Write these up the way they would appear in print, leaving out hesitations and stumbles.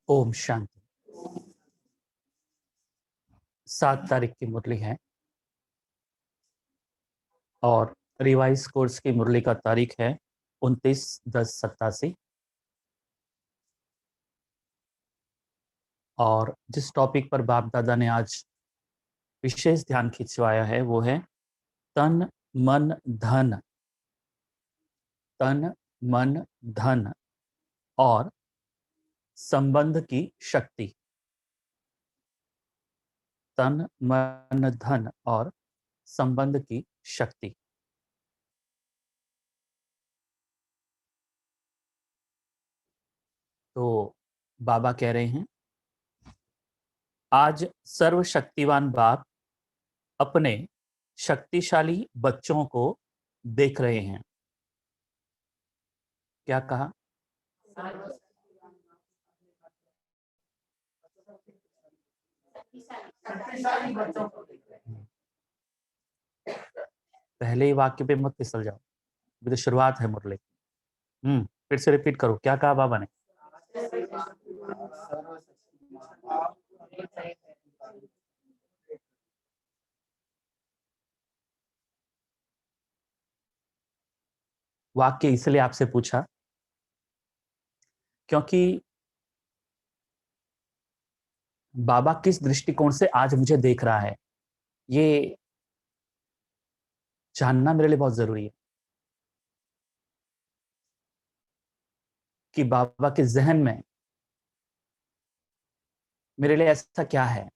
ओम शांति। 7 तारीख की मुरली है और रिवाइज कोर्स की मुरली का तारीख है 29/10/87। और जिस टॉपिक पर बाप दादा ने आज विशेष ध्यान खिंचवाया है वो है तन मन धन। तन मन धन और संबंध की शक्ति। तन मन धन और संबंध की शक्ति। तो बाबा कह रहे हैं आज सर्वशक्तिवान बाप अपने शक्तिशाली बच्चों को देख रहे हैं। क्या कहा? पहले ही वाक्य पे मत फिसल जाओ, अभी तो शुरुआत है मुरली। फिर से रिपीट करो, क्या कहा बाबा ने? वाक्य इसलिए आपसे पूछा क्योंकि बाबा किस दृष्टिकोण से आज मुझे देख रहा है ये जानना मेरे लिए बहुत जरूरी है कि बाबा के जहन में मेरे लिए ऐसा क्या है।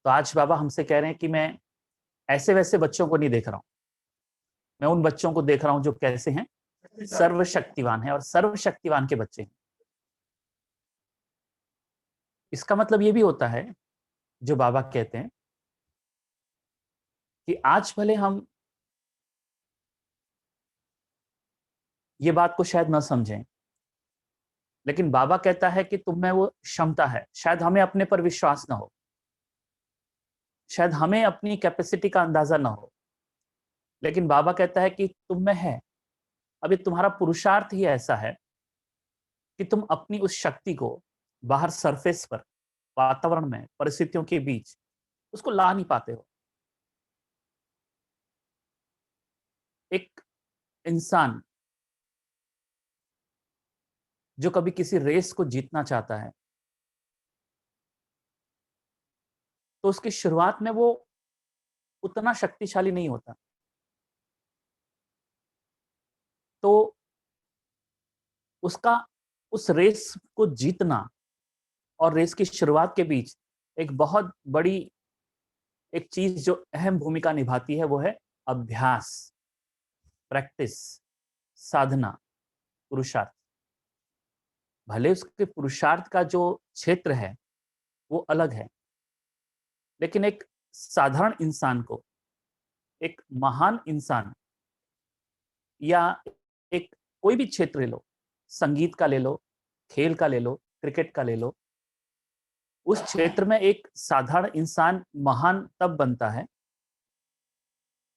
तो आज बाबा हमसे कह रहे हैं कि मैं ऐसे वैसे बच्चों को नहीं देख रहा हूं, मैं उन बच्चों को देख रहा हूं जो कैसे हैं, सर्वशक्तिवान है और सर्वशक्तिवान के बच्चे हैं। इसका मतलब ये भी होता है जो बाबा कहते हैं कि आज भले हम ये बात को शायद ना समझें, लेकिन बाबा कहता है कि तुम में वो क्षमता है। शायद हमें अपने पर विश्वास ना हो, शायद हमें अपनी कैपेसिटी का अंदाजा ना हो, लेकिन बाबा कहता है कि तुम में है। अभी तुम्हारा पुरुषार्थ ही ऐसा है कि तुम अपनी उस शक्ति को बाहर सरफेस पर, वातावरण में, परिस्थितियों के बीच उसको ला नहीं पाते हो। एक इंसान जो कभी किसी रेस को जीतना चाहता है तो उसकी शुरुआत में वो उतना शक्तिशाली नहीं होता। तो उसका उस रेस को जीतना और रेस की शुरुआत के बीच एक बहुत बड़ी एक चीज जो अहम भूमिका निभाती है वो है अभ्यास, प्रैक्टिस, साधना, पुरुषार्थ। भले उसके पुरुषार्थ का जो क्षेत्र है वो अलग है, लेकिन एक साधारण इंसान को, एक महान इंसान या एक कोई भी क्षेत्र ले लो, संगीत का ले लो, खेल का ले लो, क्रिकेट का ले लो, उस क्षेत्र में एक साधारण इंसान महान तब बनता है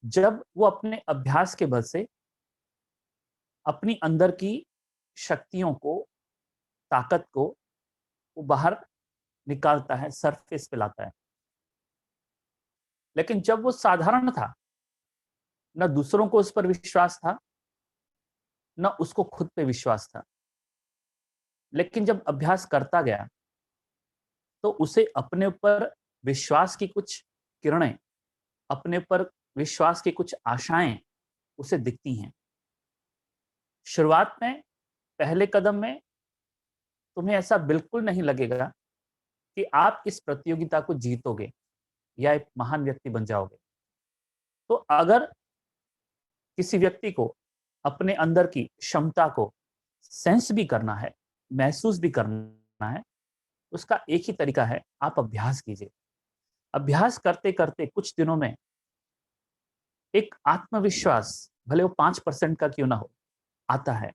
जब वो अपने अभ्यास के बल से अपनी अंदर की शक्तियों को, ताकत को वो बाहर निकालता है, सरफेस पे लाता है। लेकिन जब वो साधारण था, न दूसरों को उस पर विश्वास था, न उसको खुद पे विश्वास था। लेकिन जब अभ्यास करता गया तो उसे अपने ऊपर विश्वास की कुछ किरणें, अपने ऊपर विश्वास की कुछ आशाएं उसे दिखती हैं। शुरुआत में, पहले कदम में तुम्हें ऐसा बिल्कुल नहीं लगेगा कि आप इस प्रतियोगिता को जीतोगे या एक महान व्यक्ति बन जाओगे। तो अगर किसी व्यक्ति को अपने अंदर की क्षमता को सेंस भी करना है, महसूस भी करना है, उसका एक ही तरीका है, आप अभ्यास कीजिए। अभ्यास करते करते कुछ दिनों में एक आत्मविश्वास, भले वो 5% का क्यों ना हो, आता है।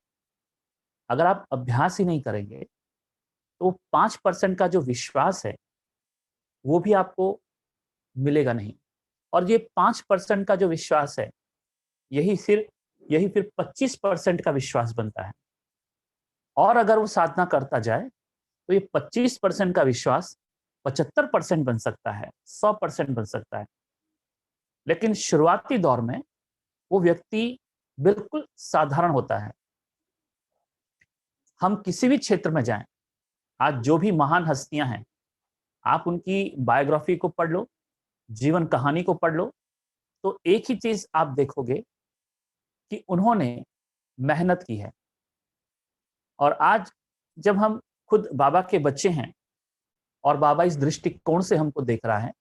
अगर आप अभ्यास ही नहीं करेंगे तो 5% का जो विश्वास है वो भी आपको मिलेगा नहीं। और ये 5% का जो विश्वास है यही फिर 25% का विश्वास बनता है। और अगर वो साधना करता जाए तो ये 25% का विश्वास 75% बन सकता है, 100% बन सकता है। लेकिन शुरुआती दौर में वो व्यक्ति बिल्कुल साधारण होता है। हम किसी भी क्षेत्र में जाएं, आज जो भी महान हस्तियां हैं, आप उनकी बायोग्राफी को पढ़ लो, जीवन कहानी को पढ़ लो, तो एक ही चीज आप देखोगे कि उन्होंने मेहनत की है। और आज जब हम खुद बाबा के बच्चे हैं और बाबा इस दृष्टिकोण से हमको देख रहा है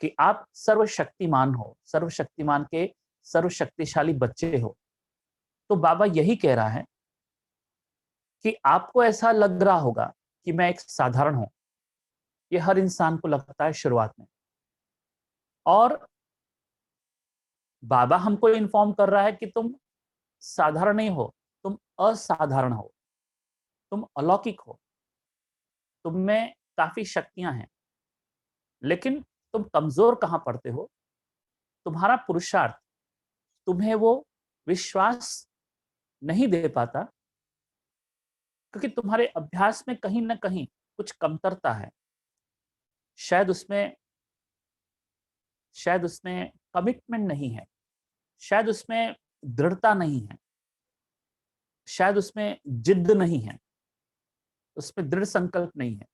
कि आप सर्वशक्तिमान हो, सर्वशक्तिमान के सर्वशक्तिशाली बच्चे हो, तो बाबा यही कह रहा है कि आपको ऐसा लग रहा होगा कि मैं एक साधारण हूं। ये हर इंसान को लगता है शुरुआत में। और बाबा हमको इन्फॉर्म कर रहा है कि तुम साधारण नहीं हो, तुम असाधारण हो, तुम अलौकिक हो, तुम में काफी शक्तियां हैं। लेकिन तुम कमजोर कहां पड़ते हो? तुम्हारा पुरुषार्थ तुम्हें वो विश्वास नहीं दे पाता, क्योंकि तुम्हारे अभ्यास में कहीं ना कहीं कुछ कमतरता है। शायद उसमें शायद उसमें कमिटमेंट नहीं है, शायद उसमें दृढ़ता नहीं है, शायद उसमें जिद्द नहीं है, उसमें दृढ़ संकल्प नहीं है।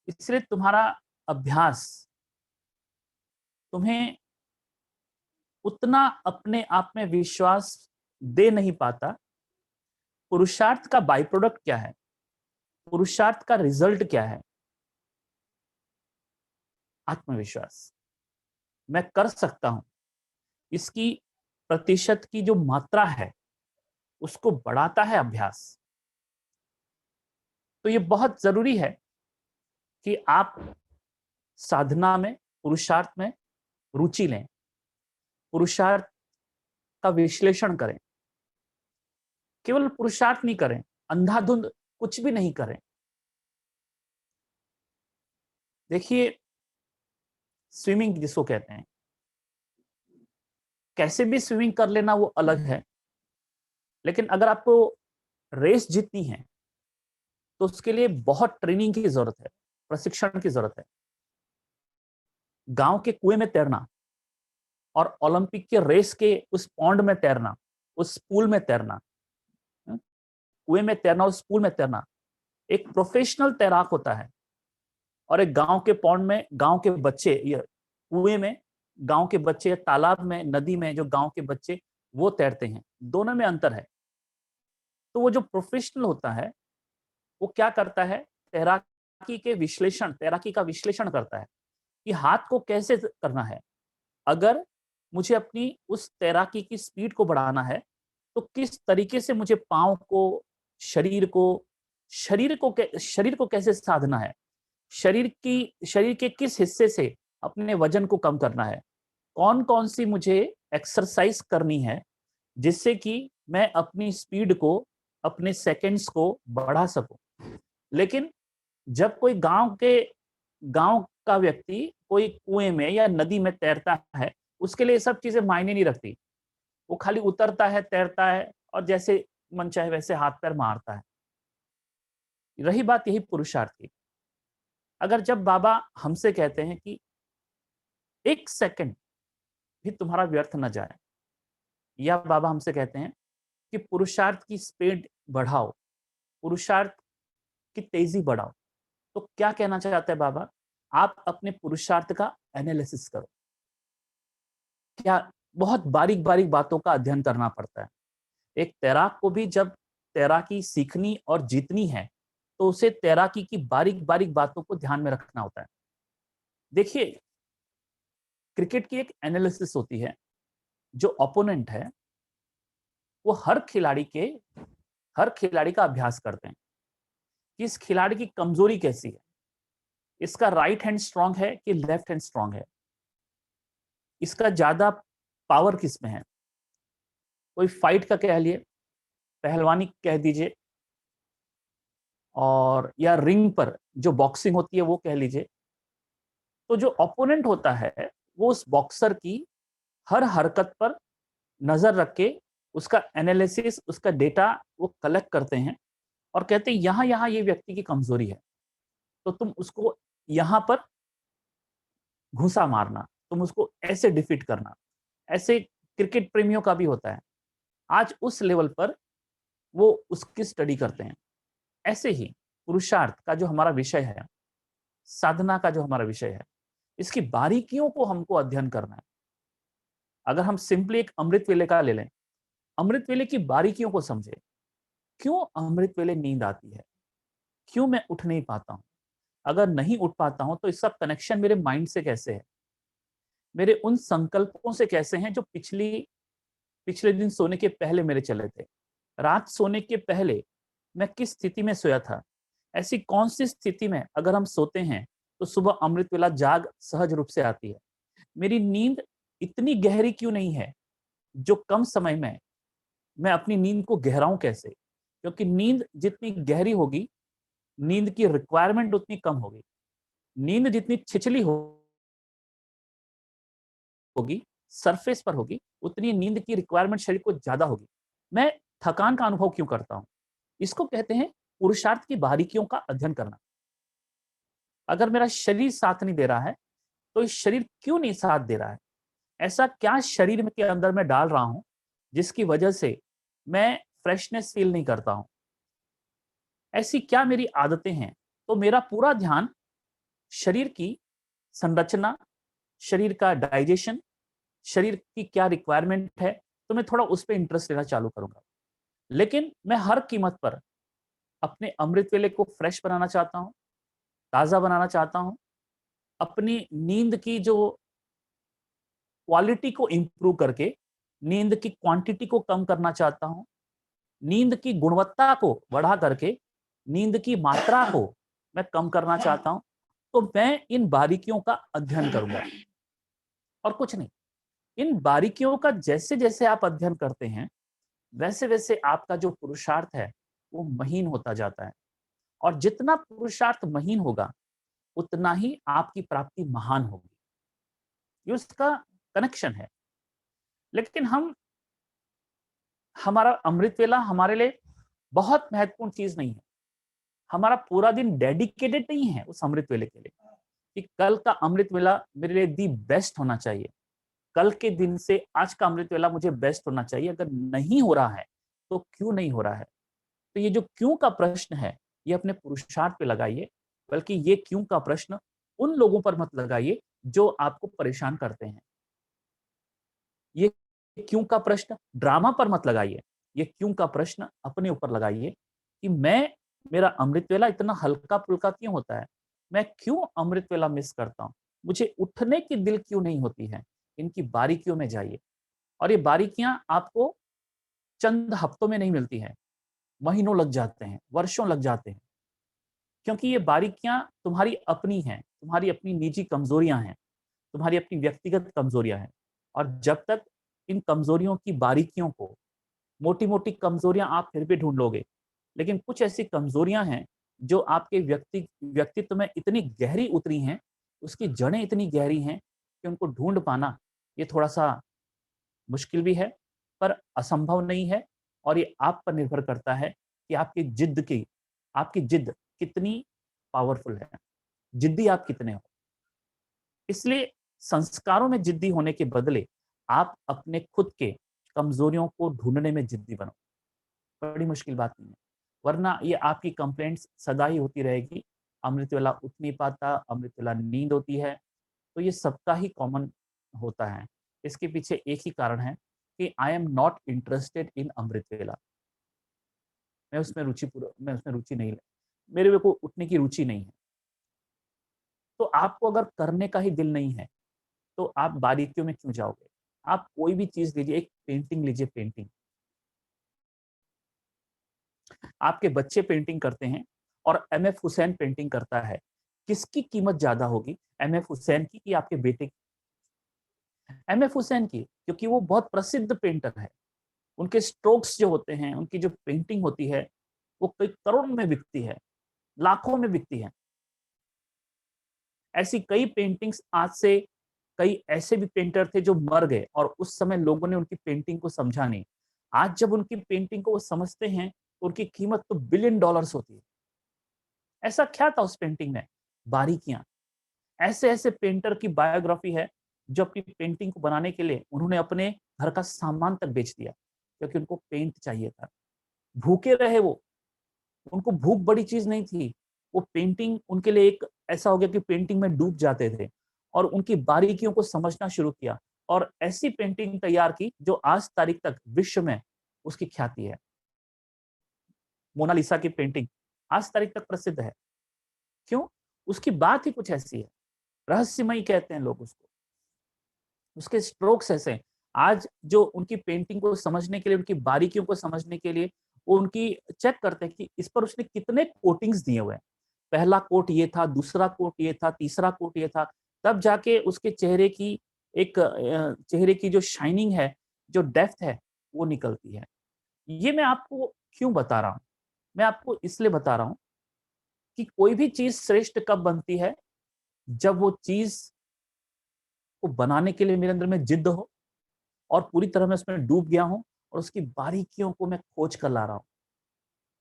इसलिए तुम्हारा अभ्यास तुम्हें उतना अपने आप में विश्वास दे नहीं पाता। पुरुषार्थ का बाई प्रोडक्ट क्या है? पुरुषार्थ का रिजल्ट क्या है? आत्मविश्वास। मैं कर सकता हूं, इसकी प्रतिशत की जो मात्रा है उसको बढ़ाता है अभ्यास। तो ये बहुत जरूरी है कि आप साधना में, पुरुषार्थ में रुचि लें, पुरुषार्थ का विश्लेषण करें। केवल पुरुषार्थ नहीं करें, अंधाधुंध कुछ भी नहीं करें। देखिए, स्विमिंग जिसको कहते हैं, कैसे भी स्विमिंग कर लेना वो अलग है, लेकिन अगर आपको रेस जीतनी है तो उसके लिए बहुत ट्रेनिंग की जरूरत है, प्रशिक्षण की जरूरत है। गांव के कुएं में तैरना और ओलंपिक के रेस के उस पॉन्ड में तैरना, उस पूल में तैरना, कुएं में तैरना, उस पूल में तैरना, एक प्रोफेशनल तैराक होता है। और एक गांव के पॉन्ड में गांव के बच्चे, ये कुएं में गांव के बच्चे, तालाब में, नदी में जो गांव के बच्चे वो तैरते हैं, दोनों में अंतर है। तो वो जो प्रोफेशनल होता है वो क्या करता है? तैराकी का विश्लेषण करता है कि हाथ को कैसे करना है। अगर मुझे अपनी उस तैराकी की स्पीड को बढ़ाना है तो किस तरीके से मुझे पांव को, शरीर को शरीर को कैसे साधना है, शरीर के किस हिस्से से अपने वजन को कम करना है, कौन कौन सी मुझे एक्सरसाइज करनी है जिससे कि मैं अपनी स्पीड को, अपने सेकंड्स को बढ़ा सकूं। लेकिन जब कोई गांव का व्यक्ति कोई कुएं में या नदी में तैरता है, उसके लिए सब चीजें मायने नहीं रखती। वो खाली उतरता है, तैरता है और जैसे मन चाहे वैसे हाथ पैर मारता है। रही बात यही पुरुषार्थ की। अगर जब बाबा हमसे कहते हैं कि एक सेकंड भी तुम्हारा व्यर्थ न जाए, या बाबा हमसे कहते हैं कि पुरुषार्थ की स्पीड बढ़ाओ, पुरुषार्थ की तेजी बढ़ाओ, तो क्या कहना चाहते हैं बाबा? आप अपने पुरुषार्थ का एनालिसिस करो। क्या बहुत बारीक बारीक बातों का अध्ययन करना पड़ता है। एक तैराक को भी जब तैराकी सीखनी और जीतनी है तो उसे तैराकी की बारीक बारीक बातों को ध्यान में रखना होता है। देखिए, क्रिकेट की एक एनालिसिस होती है। जो ओपोनेंट है वो हर खिलाड़ी का अभ्यास करते हैं कि इस खिलाड़ी की कमजोरी कैसी है, इसका राइट हैंड स्ट्रांग है कि लेफ्ट हैंड स्ट्रांग है, इसका ज्यादा पावर किस में है। कोई फाइट का कह लिए, पहलवानी कह दीजिए, और या रिंग पर जो बॉक्सिंग होती है वो कह लीजिए। तो जो ओपोनेंट होता है वो उस बॉक्सर की हर हरकत पर नजर रख के उसका एनालिसिस, उसका डेटा वो कलेक्ट करते हैं और कहते हैं यहाँ यहाँ ये व्यक्ति की कमजोरी है। तो तुम उसको यहां पर घुसा मारना, तुम उसको ऐसे डिफीट करना। ऐसे क्रिकेट प्रेमियों का भी होता है, आज उस लेवल पर वो उसकी स्टडी करते हैं। ऐसे ही पुरुषार्थ का जो हमारा विषय है, साधना का जो हमारा विषय है, इसकी बारीकियों को हमको अध्ययन करना है। अगर हम सिंपली एक अमृत वेले का ले लें, अमृत वेले की बारीकियों को समझे। क्यों अमृत वेले नींद आती है, क्यों मैं उठ नहीं पाता हूं, अगर नहीं उठ पाता हूं तो इसका कनेक्शन मेरे माइंड से कैसे है, मेरे उन संकल्पों से कैसे हैं जो पिछले दिन सोने के पहले मेरे चले थे। रात सोने के पहले मैं किस स्थिति में सोया था, ऐसी कौन सी स्थिति में अगर हम सोते हैं तो सुबह अमृत वेला जाग सहज रूप से आती है। मेरी नींद इतनी गहरी क्यों नहीं है, जो कम समय में मैं अपनी नींद को गहराऊं कैसे, क्योंकि नींद जितनी गहरी होगी, नींद की रिक्वायरमेंट उतनी कम होगी। नींद जितनी छिछली होगी, सरफेस पर होगी, उतनी नींद की रिक्वायरमेंट शरीर को ज्यादा होगी। मैं थकान का अनुभव क्यों करता हूं, इसको कहते हैं पुरुषार्थ की बारीकियों का अध्ययन करना। अगर मेरा शरीर साथ नहीं दे रहा है, तो इस शरीर क्यों नहीं साथ दे रहा है, ऐसा क्या शरीर में के अंदर मैं डाल रहा हूं जिसकी वजह से मैं फ्रेशनेस फील नहीं करता हूं, ऐसी क्या मेरी आदतें हैं। तो मेरा पूरा ध्यान शरीर की संरचना, शरीर का डाइजेशन, शरीर की क्या रिक्वायरमेंट है, तो मैं थोड़ा उस पर इंटरेस्ट लेना चालू करूंगा। लेकिन मैं हर कीमत पर अपने अमृत वेले को फ्रेश बनाना चाहता हूं, ताजा बनाना चाहता हूं, अपनी नींद की जो क्वालिटी को इंप्रूव करके नींद की क्वांटिटी को कम करना चाहता हूं, नींद की गुणवत्ता को बढ़ा करके नींद की मात्रा को मैं कम करना चाहता हूं। तो मैं इन बारीकियों का अध्ययन करूंगा और कुछ नहीं। इन बारीकियों का जैसे जैसे आप अध्ययन करते हैं, वैसे वैसे आपका जो पुरुषार्थ है वो महीन होता जाता है, और जितना पुरुषार्थ महीन होगा, उतना ही आपकी प्राप्ति महान होगी। ये उसका कनेक्शन है। लेकिन हमारा अमृत वेला हमारे लिए बहुत महत्वपूर्ण चीज नहीं है। हमारा पूरा दिन डेडिकेटेड नहीं है उस अमृत वेले के लिए कि कल का अमृत वेला मेरे लिए दी बेस्ट होना चाहिए, कल के दिन से आज का अमृत वेला मुझे बेस्ट होना चाहिए। अगर नहीं हो रहा है तो क्यों नहीं हो रहा है। तो ये जो क्यों का प्रश्न है, ये अपने पुरुषार्थ पे लगाइए, बल्कि ये क्यों का प्रश्न उन लोगों पर मत लगाइए जो आपको परेशान करते हैं। ये क्यों का प्रश्न ड्रामा पर मत लगाइए, ये क्यों का प्रश्न अपने ऊपर लगाइए कि मेरा अमृत वेला इतना हल्का फुल्का क्यों होता है, मैं क्यों अमृत वेला मिस करता हूं, मुझे उठने की दिल क्यों नहीं होती है। इनकी बारीकियों में जाइए, और ये बारीकियां आपको चंद हफ्तों में नहीं मिलती हैं, महीनों लग जाते हैं, वर्षों लग जाते हैं, क्योंकि ये बारीकियां तुम्हारी अपनी हैं, तुम्हारी अपनी निजी कमजोरियां हैं, तुम्हारी अपनी व्यक्तिगत कमजोरियां हैं। और जब तक इन कमजोरियों की बारीकियों को, मोटी मोटी कमजोरियां आप फिर भी ढूंढ लोगे, लेकिन कुछ ऐसी कमजोरियां हैं जो आपके व्यक्तित्व में इतनी गहरी उतरी हैं, उसकी जड़ें इतनी गहरी हैं कि उनको ढूंढ पाना ये थोड़ा सा मुश्किल भी है, पर असंभव नहीं है। और ये आप पर निर्भर करता है कि आपकी जिद कितनी पावरफुल है, जिद्दी आप कितने हो। इसलिए संस्कारों में जिद्दी होने के बदले आप अपने खुद के कमजोरियों को ढूंढने में जिद्दी बनो। बड़ी मुश्किल बात नहीं है, वरना ये आपकी कंप्लेंट्स सदा ही होती रहेगी, अमृत वेला उठ नहीं पाता, अमृत वेला नींद होती है। तो ये सबका ही कॉमन होता है। इसके पीछे एक ही कारण है कि I am not interested in Amrit vela. मैं उसमें रुचि नहीं, मेरे को उठने की रुचि नहीं है। तो आपको अगर करने का ही दिल नहीं है, तो आप बारीकियों में क्यों जाओगे। आप कोई भी चीज लीजिए, एक पेंटिंग लीजिए, पेंटिंग, आपके बच्चे पेंटिंग करते हैं और एमएफ हुसैन पेंटिंग करता है, किसकी कीमत ज्यादा होगी, एमएफ हुसैन की कि आपके बेटे की। एमएफ हुसैन की, क्योंकि वो बहुत प्रसिद्ध पेंटर है, उनके स्ट्रोक्स जो होते हैं, उनकी जो पेंटिंग होती है, वो कई करोड़ में बिकती है, लाखों में बिकती है। ऐसी कई पेंटिंग्स, आज से कई ऐसे भी पेंटर थे जो मर गए और उस समय लोगों ने उनकी पेंटिंग को समझा नहीं। आज जब उनकी पेंटिंग को वो समझते हैं, तो उनकी कीमत तो बिलियन डॉलर्स होती है। ऐसा क्या था उस पेंटिंग में बारीकियां। ऐसे ऐसे पेंटर की बायोग्राफी है जो अपनी पेंटिंग को बनाने के लिए उन्होंने अपने घर का सामान तक बेच दिया क्योंकि उनको पेंट चाहिए था। भूखे रहे वो, उनको भूख बड़ी चीज नहीं थी। वो पेंटिंग उनके लिए एक ऐसा हो गया कि पेंटिंग में डूब जाते थे और उनकी बारीकियों को समझना शुरू किया और ऐसी पेंटिंग तैयार की जो आज तारीख तक विश्व में उसकी ख्याति है। मोनालिसा की पेंटिंग आज तारीख तक प्रसिद्ध है। क्यों? उसकी बात ही कुछ ऐसी है, रहस्यमयी कहते हैं लोग उसको। उसके स्ट्रोक्स ऐसे हैं। आज जो उनकी पेंटिंग को समझने के लिए, उनकी बारीकियों को समझने के लिए वो उनकी चेक करते हैं कि इस पर उसने कितने कोटिंग्स दिए हुए हैं। पहला कोट ये था, दूसरा कोट ये था, तीसरा कोट ये था, तब जाके उसके चेहरे की चेहरे की जो शाइनिंग है, जो डेप्थ है, वो निकलती है। ये मैं आपको क्यों बता रहा हूँ? मैं आपको इसलिए बता रहा हूँ कि कोई भी चीज़ श्रेष्ठ कब बनती है, जब वो चीज़ को बनाने के लिए मेरे अंदर में जिद्द हो और पूरी तरह मैं उसमें डूब गया हूँ और उसकी बारीकियों को मैं खोज कर ला रहा हूँ।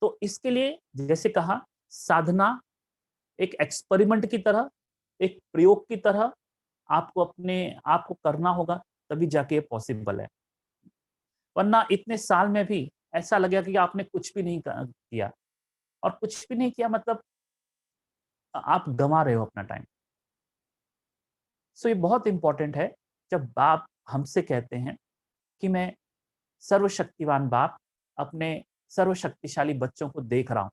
तो इसके लिए जैसे कहा, साधना एक एक्सपेरिमेंट की तरह, एक प्रयोग की तरह आपको अपने आप को करना होगा, तभी जाके ये पॉसिबल है। वरना इतने साल में भी ऐसा लगेगा कि आपने कुछ भी नहीं किया और कुछ भी नहीं किया मतलब आप गँवा रहे हो अपना टाइम। सो ये बहुत इम्पोर्टेंट है जब बाप हमसे कहते हैं कि मैं सर्वशक्तिवान बाप अपने सर्वशक्तिशाली बच्चों को देख रहा हूँ।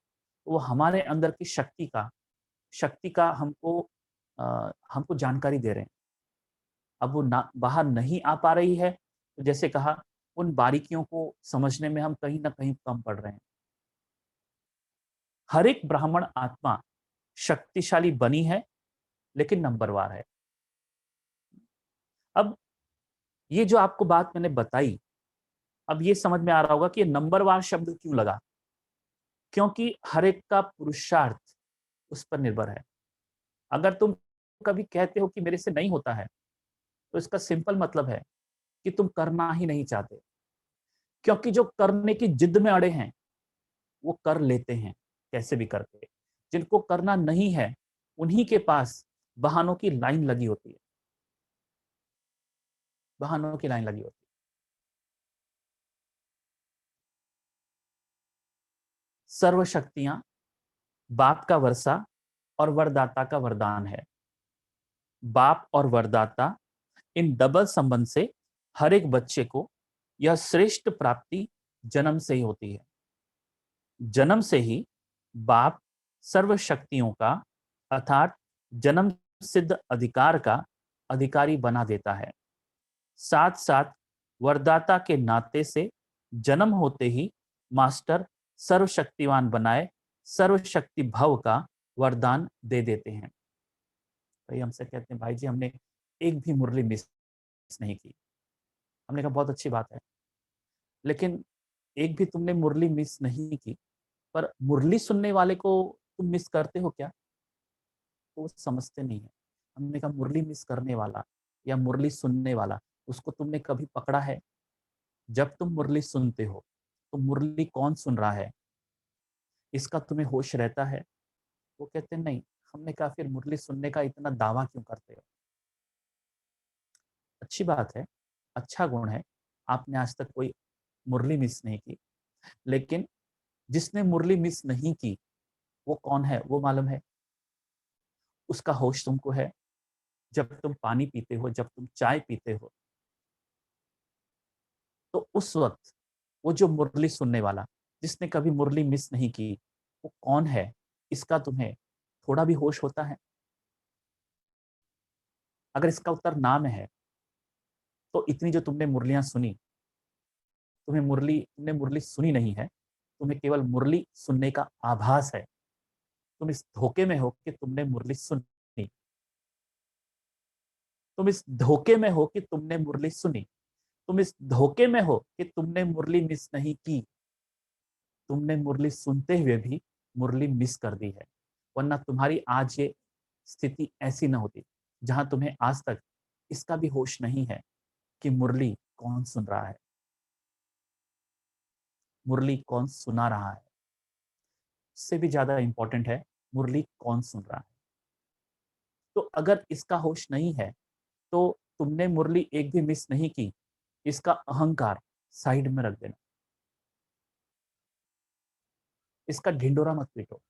वो हमारे अंदर की शक्ति का हमको जानकारी दे रहे हैं। अब वो ना बाहर नहीं आ पा रही है, तो जैसे कहा, उन बारीकियों को समझने में हम कहीं न कहीं कम पड़ रहे हैं। हर एक ब्राह्मण आत्मा शक्तिशाली बनी है, लेकिन नंबरवार है। अब ये जो आपको बात मैंने बताई, अब ये समझ में आ रहा होगा कि ये नंबरवार शब्द क्यों लगा? क्योंकि हर एक का पुरुषार्थ उस पर निर्भर है। अगर तुम कभी कहते हो कि मेरे से नहीं होता है, तो इसका सिंपल मतलब है कि तुम करना ही नहीं चाहते। क्योंकि जो करने की जिद में अड़े हैं, वो कर लेते हैं, कैसे भी करके। जिनको करना नहीं है, उन्हीं के पास बहानों की लाइन लगी होती है, बहानों की लाइन लगी होती है। सर्व शक्तियाँ बाप का वर्षा और वरदाता का वरदान है। बाप और वरदाता इन डबल संबंध से हर एक बच्चे को यह श्रेष्ठ प्राप्ति जन्म से ही होती है। जन्म से ही बाप सर्व शक्तियों का अर्थात जन्म सिद्ध अधिकार का अधिकारी बना देता है। साथ साथ वरदाता के नाते से जन्म होते ही मास्टर सर्वशक्तिवान बनाए सर्वशक्ति भव का वरदान दे देते हैं। भाई हमसे कहते हैं, भाई जी हमने एक भी मुरली मिस नहीं की। हमने कहा बहुत अच्छी बात है, लेकिन एक भी तुमने मुरली मिस नहीं की, पर मुरली सुनने वाले को तुम मिस करते हो क्या? तो वो समझते नहीं है। हमने कहा मुरली मिस करने वाला या मुरली सुनने वाला, उसको तुमने कभी पकड़ा है? जब तुम मुरली सुनते हो, तो मुरली कौन सुन रहा है, इसका तुम्हें होश रहता है? वो कहते हैं नहीं। हमने कहा फिर मुरली सुनने का इतना दावा क्यों करते हो? अच्छी बात है, अच्छा गुण है, आपने आज तक कोई मुरली मिस नहीं की। लेकिन जिसने मुरली मिस नहीं की, वो कौन है वो मालूम है? उसका होश तुमको है। जब तुम पानी पीते हो, जब तुम चाय पीते हो, तो उस वक़्त वो जो मुरली सुनने वाला, जिसने कभी मुरली मिस नहीं की, वो कौन है? इसका तुम्हें थोड़ा भी होश होता है? अगर इसका उत्तर ना में है, तो इतनी जो तुमने मुरलियाँ सुनी, तुमने मुरली सुनी नहीं है, तुम्हें केवल मुरली सुनने का आभास है। तुम इस धोखे में हो कि तुमने मुरली सुनी। तुम इस धोखे में हो कि तुमने मुरली सुनी। तुम इस धोखे में हो कि तुमने मुरली मिस नहीं की। तुमने मुरली सुनते हुए भी मुरली मिस कर दी है। वरना तुम्हारी आज ये स्थिति ऐसी ना होती, जहां तुम्हें आज तक इसका भी होश नहीं है कि मुरली कौन सुन रहा है, मुरली कौन सुना रहा है। इससे भी ज्यादा इंपॉर्टेंट है मुरली कौन सुन रहा है। तो अगर इसका होश नहीं है तो तुमने मुरली एक भी मिस नहीं की, इसका अहंकार साइड में रख देना, इसका ढिंडोरा मत पीटो।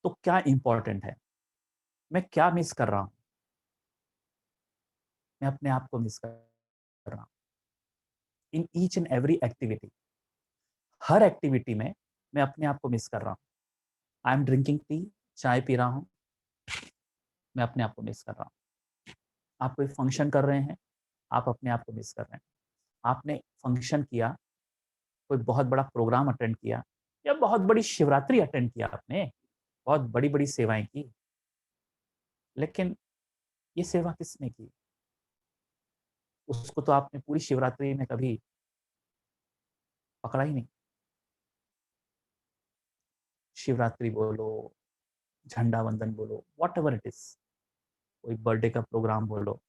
तो क्या इंपॉर्टेंट है, मैं क्या मिस कर रहा हूं? मैं अपने आप को मिस कर रहा हूं in each and every activity. Her activity में मैं अपने आप को मिस कर रहा हूं। आई एम ड्रिंकिंग टी, चाय पी रहा हूं, मैं अपने आप को मिस कर रहा हूं। आप कोई फंक्शन कर रहे हैं, आप अपने आप को मिस कर रहे हैं। आपने फंक्शन किया, कोई बहुत बड़ा प्रोग्राम अटेंड किया, या बहुत बड़ी शिवरात्रि अटेंड किया, आपने बहुत बड़ी बड़ी सेवाएं की, लेकिन ये सेवा किसने की? उसको तो आपने पूरी शिवरात्रि में कभी पकड़ा ही नहीं। शिवरात्रि बोलो, झंडा वंदन बोलो, वॉट एवर इट इज, कोई बर्थडे का प्रोग्राम बोलो,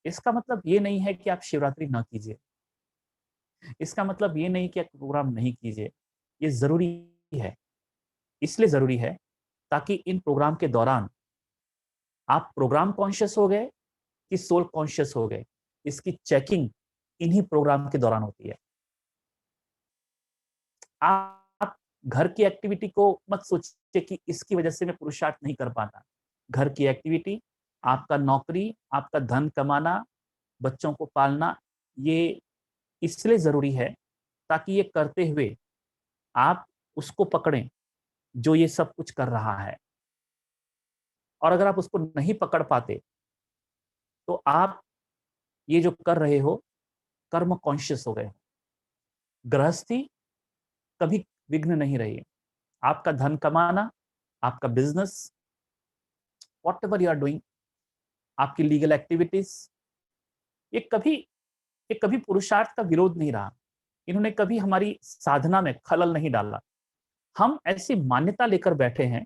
इसका मतलब ये नहीं है कि आप शिवरात्रि ना कीजिए, इसका मतलब ये नहीं कि आप प्रोग्राम नहीं कीजिए। ये जरूरी है, इसलिए जरूरी है ताकि इन प्रोग्राम के दौरान आप प्रोग्राम कॉन्शियस हो गए कि सोल कॉन्शियस हो गए, इसकी चेकिंग इन्हीं प्रोग्राम के दौरान होती है। आप घर की एक्टिविटी को मत सोचिए कि इसकी वजह से मैं पुरुषार्थ नहीं कर पाता। घर की एक्टिविटी, आपका नौकरी, आपका धन कमाना, बच्चों को पालना, ये इसलिए जरूरी है ताकि ये करते हुए आप उसको पकड़ें जो ये सब कुछ कर रहा है। और अगर आप उसको नहीं पकड़ पाते तो आप ये जो कर रहे हो, कर्म कॉन्शियस हो गए हो। गृहस्थी कभी विघ्न नहीं रही है। आपका धन कमाना, आपका business, what you are doing, आपकी लीगल एक्टिविटीज, ये कभी ये कभी पुरुषार्थ का विरोध नहीं रहा। इन्होंने कभी हमारी साधना में खलल नहीं डाला। हम ऐसी मान्यता लेकर बैठे हैं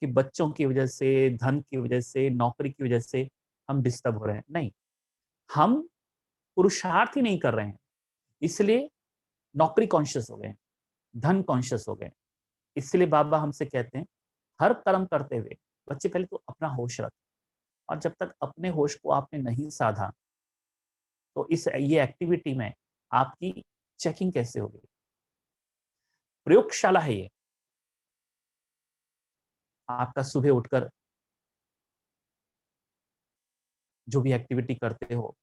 कि बच्चों की वजह से, धन की वजह से, नौकरी की वजह से हम डिस्टर्ब हो रहे हैं। नहीं, हम पुरुषार्थ ही नहीं कर रहे हैं, इसलिए नौकरी कॉन्शियस हो गए हैं, धन कॉन्शियस हो गए। इसलिए बाबा हमसे कहते हैं, हर कर्म करते हुए बच्चे पहले तो अपना होश रख। और जब तक अपने होश को आपने नहीं साधा तो इस ये एक्टिविटी में आपकी चेकिंग कैसे होगी? प्रयोगशाला है ये। आपका सुबह उठकर जो भी एक्टिविटी करते हो,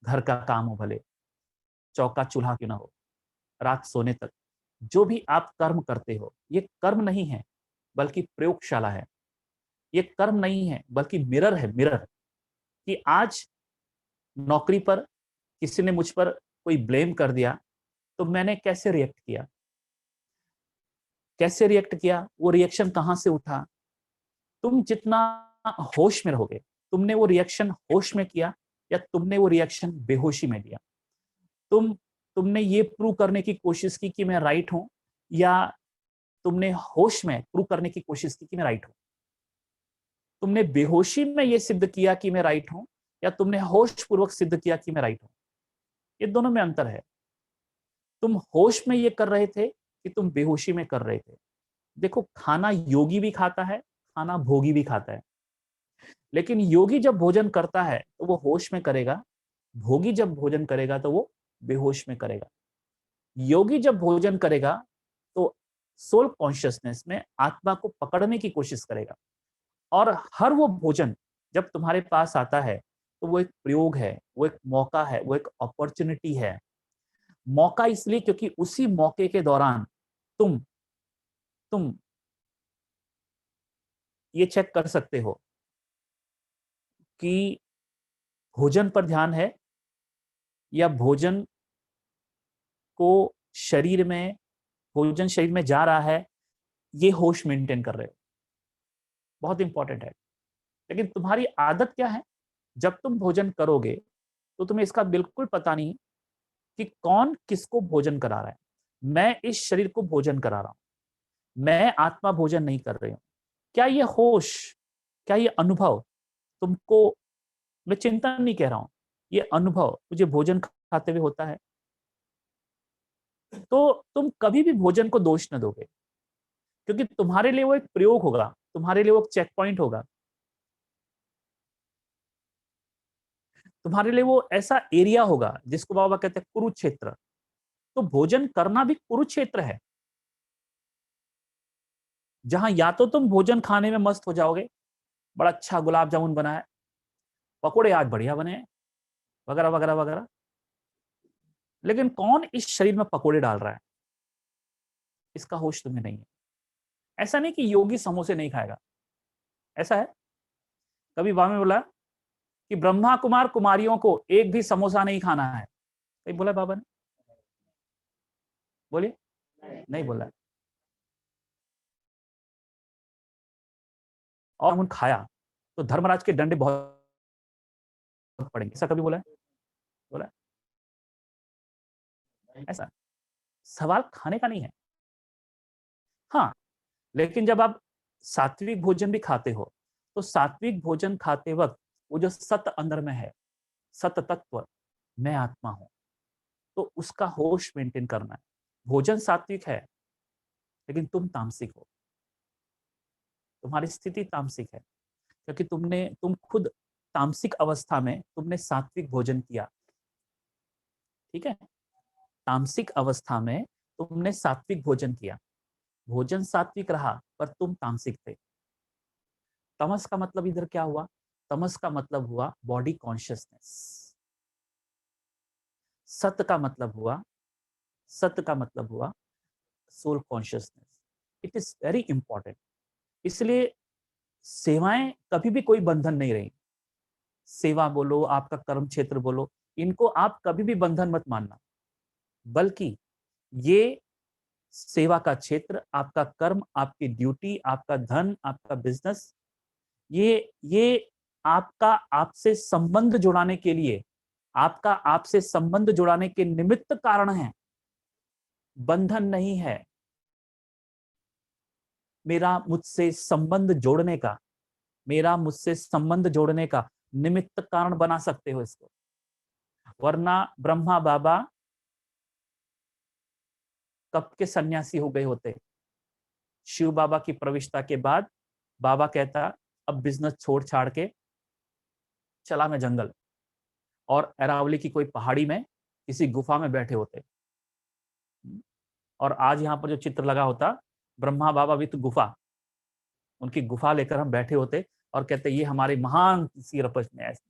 घर का काम हो भले, चौका चूल्हा क्यों ना हो, रात सोने तक जो भी आप कर्म करते हो, ये कर्म नहीं है बल्कि प्रयोगशाला है। ये कर्म नहीं है बल्कि मिरर है, मिरर। कि आज नौकरी पर किसी ने मुझ पर कोई ब्लेम कर दिया तो मैंने कैसे रिएक्ट किया, कैसे रिएक्ट किया, वो रिएक्शन कहां से उठा। तुम जितना होश में रहोगे, तुमने वो रिएक्शन होश में किया या तुमने वो रिएक्शन बेहोशी में लिया। तुमने ये प्रूव करने की कोशिश की कि मैं राइट हूं, या तुमने होश में प्रूव करने की कोशिश की कि मैं राइट हूं। तुमने बेहोशी में ये सिद्ध किया कि मैं राइट हूं, या तुमने होश पूर्वक सिद्ध किया कि मैं राइट हूं। ये दोनों में अंतर है। तुम होश में ये कर रहे थे कि तुम बेहोशी में कर रहे थे। देखो, खाना योगी भी खाता है, खाना भोगी भी खाता है। लेकिन योगी जब भोजन करता है तो वो होश में करेगा, भोगी जब भोजन करेगा तो वो बेहोश में करेगा। योगी जब भोजन करेगा तो सोल कॉन्शियसनेस में आत्मा को पकड़ने की कोशिश करेगा। और हर वो भोजन जब तुम्हारे पास आता है तो वो एक प्रयोग है, वो एक मौका है, वो एक अपॉर्चुनिटी है। मौका इसलिए क्योंकि उसी मौके के दौरान तुम तुम ये चेक कर सकते हो कि भोजन पर ध्यान है या भोजन को शरीर में, भोजन शरीर में जा रहा है, ये होश मेंटेन कर रहे हो। बहुत इंपॉर्टेंट है। लेकिन तुम्हारी आदत क्या है? जब तुम भोजन करोगे तो तुम्हें इसका बिल्कुल पता नहीं कि कौन किसको भोजन करा रहा है। मैं इस शरीर को भोजन करा रहा हूं, मैं आत्मा भोजन नहीं कर रही हूं। क्या ये होश, क्या ये अनुभव तुमको, मैं चिंतन नहीं कह रहा हूं, ये अनुभव मुझे भोजन खाते हुए होता है? तो तुम कभी भी भोजन को दोष न दोगे, क्योंकि तुम्हारे लिए वो एक प्रयोग होगा, तुम्हारे लिए वो एक चेक पॉइंट होगा, तुम्हारे लिए वो ऐसा एरिया होगा जिसको बाबा कहते हैं कुरुक्षेत्र। तो भोजन करना भी कुरुक्षेत्र है, जहां या तो तुम भोजन खाने में मस्त हो जाओगे, बड़ा अच्छा गुलाब जामुन बना है, पकोड़े आज बढ़िया बने हैं, वगैरह वगैरह वगैरह, लेकिन कौन इस शरीर में पकोड़े डाल रहा है, इसका होश तुम्हें नहीं है। ऐसा नहीं कि योगी समोसे नहीं खाएगा, ऐसा है? कभी बाबा ने बोला कि ब्रह्मा कुमार कुमारियों को एक भी समोसा नहीं खाना है, कहीं बोला बाबा ने? बोलिए, नहीं बोला। और उन खाया तो धर्मराज के डंडे बहुत पड़ेंगे, ऐसा कभी बोला है? बोला है? ऐसा सवाल खाने का नहीं है। हाँ, लेकिन जब आप सात्विक भोजन भी खाते हो, तो सात्विक भोजन खाते वक्त वो जो सत अंदर में है, सत तत्व, मैं आत्मा हूं, तो उसका होश मेंटेन करना है। भोजन सात्विक है, लेकिन तुम तामसिक हो, तुम्हारी स्थिति तामसिक है, क्योंकि तुम खुद तामसिक अवस्था में तुमने सात्विक भोजन किया। ठीक है, तामसिक अवस्था में तुमने सात्विक भोजन किया, भोजन सात्विक रहा पर तुम तामसिक थे। तमस का मतलब इधर क्या हुआ? तमस का मतलब हुआ बॉडी कॉन्शियसनेस। सत का मतलब हुआ, सत का मतलब हुआ soul consciousness. It is very important. इसलिए सेवाएं कभी भी कोई बंधन नहीं रही। सेवा बोलो, आपका कर्म क्षेत्र बोलो, इनको आप कभी भी बंधन मत मानना, बल्कि ये सेवा का क्षेत्र, आपका कर्म, आपकी ड्यूटी, आपका धन, आपका बिजनेस, ये आपका आपसे संबंध जुड़ाने के लिए, आपका आपसे संबंध जुड़ाने के निमित्त कारण है, बंधन नहीं है। मेरा मुझसे संबंध जोड़ने का, मेरा मुझसे संबंध जोड़ने का निमित्त कारण बना सकते हो इसको, वरना ब्रह्मा बाबा कब के सन्यासी हो गए होते। शिव बाबा की प्रविष्टा के बाद बाबा कहता अब बिजनेस छोड़ छाड़ के चला मैं जंगल, और अरावली की कोई पहाड़ी में किसी गुफा में बैठे होते। और आज यहाँ पर जो चित्र लगा होता, ब्रह्मा बाबा विद गुफा, उनकी गुफा लेकर हम बैठे होते और कहते ये हमारे महान किसी रपस में ऐसे।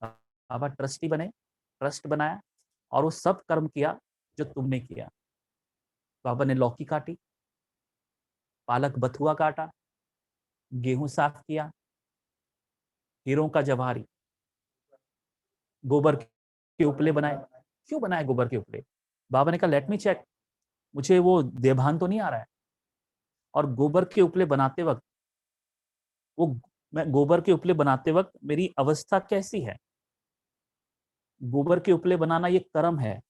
बाबा ट्रस्टी बने, ट्रस्ट बनाया, और वो सब कर्म किया जो तुमने किया। बाबा ने लौकी काटी, पालक बथुआ काटा, गेहूं साफ किया, हीरों का जवाहरी, गोबर के उपले बनाए। क्यों बनाए गोबर के उपले? बाबा ने कहा लेट मी चेक, मुझे वो देभान तो नहीं आ रहा है। और गोबर के उपले बनाते वक्त वो, मैं गोबर के उपले बनाते वक्त मेरी अवस्था कैसी है? गोबर के उपले बनाना ये कर्म है,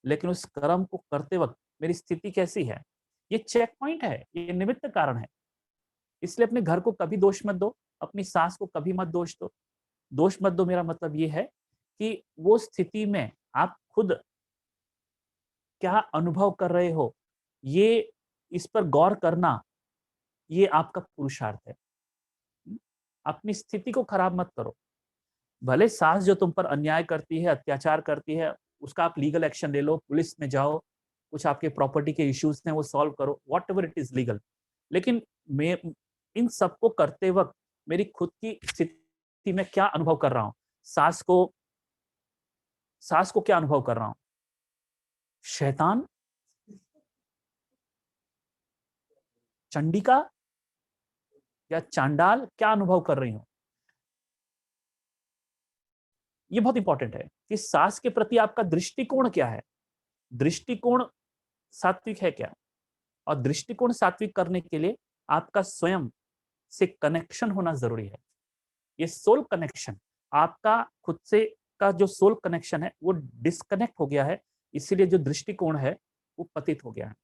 लेकिन उस कर्म को करते वक्त मेरी स्थिति कैसी है? ये चेक पॉइंट है, ये निमित्त कारण है। इसलिए अपने घर को कभी दोष मत दो, अपनी सास को कभी मत दोष दो। दोष मत दो मेरा मतलब ये है कि वो स्थिति में आप खुद क्या अनुभव कर रहे हो, ये इस पर गौर करना, ये आपका पुरुषार्थ है। अपनी स्थिति को खराब मत करो। भले सास जो तुम पर अन्याय करती है, अत्याचार करती है, उसका आप लीगल एक्शन ले लो, पुलिस में जाओ, कुछ आपके प्रॉपर्टी के इश्यूज हैं वो सॉल्व करो, what ever it is legal. लेकिन मैं इन सबको करते वक्त मेरी खुद की स्थिति में क्या अनुभव कर रहा हूँ? सास को सास को क्या अनुभव कर रहा हूँ? शैतान, चंडिका या चांडाल, क्या अनुभव कर रही हूँ? ये बहुत इंपॉर्टेंट है कि सास के प्रति आपका दृष्टिकोण क्या है। दृष्टिकोण सात्विक है क्या? और दृष्टिकोण सात्विक करने के लिए आपका स्वयं से कनेक्शन होना जरूरी है। ये सोल कनेक्शन, आपका खुद से का जो सोल कनेक्शन है वो डिस्कनेक्ट हो गया है, इसीलिए जो दृष्टिकोण है वो पतित हो गया है।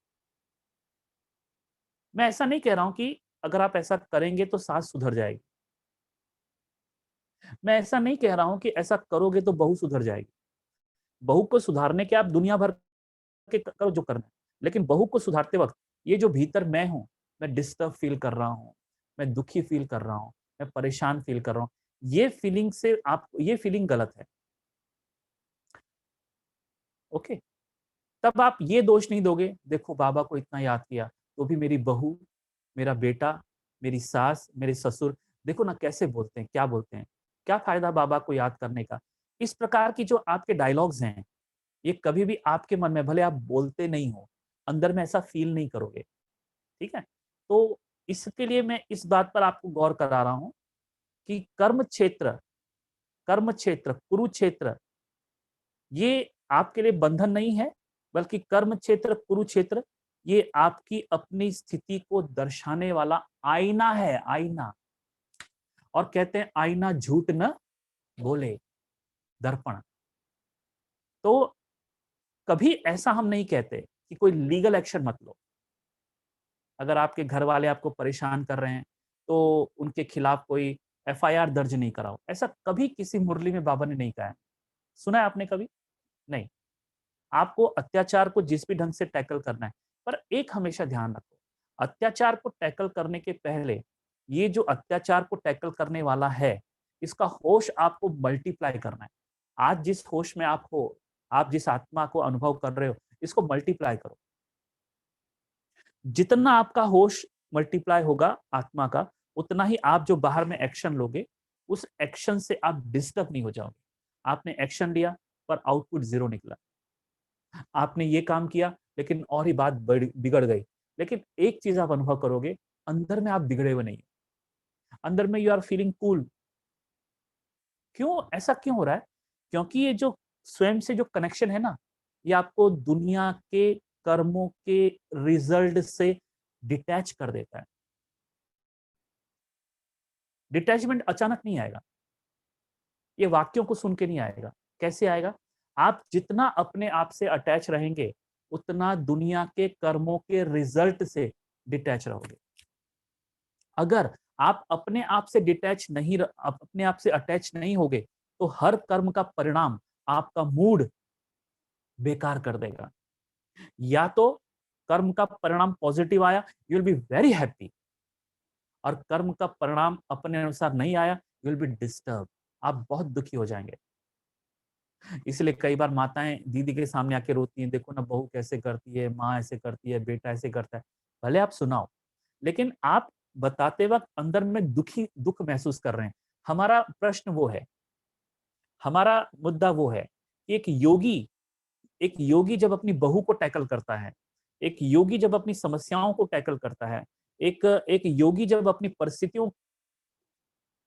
मैं ऐसा नहीं कह रहा हूं कि अगर आप ऐसा करेंगे तो सास सुधर जाएगी। मैं ऐसा नहीं कह रहा हूं कि ऐसा करोगे तो बहू सुधर जाएगी। बहू को सुधारने के आप दुनिया भर के करो जो करना है। लेकिन बहू को सुधारते वक़्त ये जो भीतर मैं हूँ, मैं डिस्टर्ब फ़ील कर रहा हूँ, मैं दुखी फ़ील कर रहा हूँ, मैं परेशान फ़ील कर रहा हूँ, ये फीलिंग गलत है। ओके? तब आप ये दोष नहीं दोगे, देखो बाबा को इतना याद किया, तो भी मेरी बहू, मेरा बेटा, मेरी सास, मेरे ससुर, देखो ना कैसे बोलते हैं, क्या बोलते हैं। क्या फ़ायदा बाबा को याद करने का? इस प्रकार की जो आपके डायलॉग्स हैं, ये कभी भी आपके मन में, भले आप बोलते नहीं हो, अंदर में ऐसा फ़ील नहीं करोगे, ठीक है? तो इसके लिए मैं इस बात पर आपको गौर करा रहा हूँ कि कर्म क्षेत्र, कुरुक्षेत्र, ये आपके लिए बंधन नहीं है, बल्कि कर्म क्षेत्र, कुरुक्षेत्र, ये आपकी अपनी स्थिति को दर्शाने वाला आईना है, आईना। और कहते हैं आईना झूठ न बोले, दर्पण। तो कभी ऐसा हम नहीं कहते कि कोई लीगल एक्शन मत लो। अगर आपके घर वाले आपको परेशान कर रहे हैं, तो उनके खिलाफ कोई एफआईआर दर्ज नहीं कराओ। ऐसा कभी किसी मुरली में बाबा ने नहीं कहा है। सुना है आपने कभी? नहीं। आपको अत्याचार को जिस भी ढंग से टैकल करना है, पर एक हमेशा ध्यान रखो, अत्याचार को टैकल करने के पहले, ये जो अत्याचार को टैकल करने वाला है, इसका होश आपको मल्टीप्लाई करना है। आज जिस होश में आप हो, आप जिस आत्मा को अनुभव कर रहे हो, इसको मल्टीप्लाई करो। जितना आपका होश मल्टीप्लाई होगा आत्मा का, उतना ही आप जो बाहर में एक्शन लोगे, उस एक्शन से आप डिस्टर्ब नहीं हो जाओगे। आपने एक्शन लिया, पर आउटपुट 0 निकला। आपने ये काम किया, लेकिन और ही बात बिगड़ गई। लेकिन एक चीज़ आप अनुभव करोगे, अंदर में आप बिगड़े हुए नहीं हो। अंदर में यू आर फीलिंग कूल। क्यों ऐसा क्यों हो रहा है? क्योंकि ये जो स्वयं से जो कनेक्शन है ना, ये आपको दुनिया के कर्मों के रिजल्ट से डिटैच कर देता है। डिटैचमेंट अचानक नहीं आएगा। ये वाक्यों को सुन के नहीं आएगा। कैसे आएगा? आप जितना अपने आप से अटैच रहेंगे, उतना दुनिया के कर्मों के रिजल्ट से डिटैच रहोगे। अगर आप अपने आप से डिटैच नहीं र आप अपने आप से अटैच नहीं होगे, तो हर कर्म का परिणाम आपका मूड बेकार कर देगा। या तो कर्म का परिणाम पॉजिटिव आया, you will be very happy, और कर्म का परिणाम अपने अनुसार नहीं आया, यू विल बी डिस्टर्ब, आप बहुत दुखी हो जाएँगे। इसलिए कई बार माताएँ दीदी के सामने आके रोती हैं, देखो ना बहू कैसे करती है, माँ ऐसे करती है, बेटा ऐसे करता है। भले आप सुनाओ, लेकिन आप बताते वक़्त अंदर में दुःख महसूस कर रहे हैं। हमारा प्रश्न वो है, हमारा मुद्दा वो है कि एक योगी जब अपनी बहू को टैकल करता है, एक योगी जब अपनी समस्याओं को टैकल करता है, एक एक योगी जब अपनी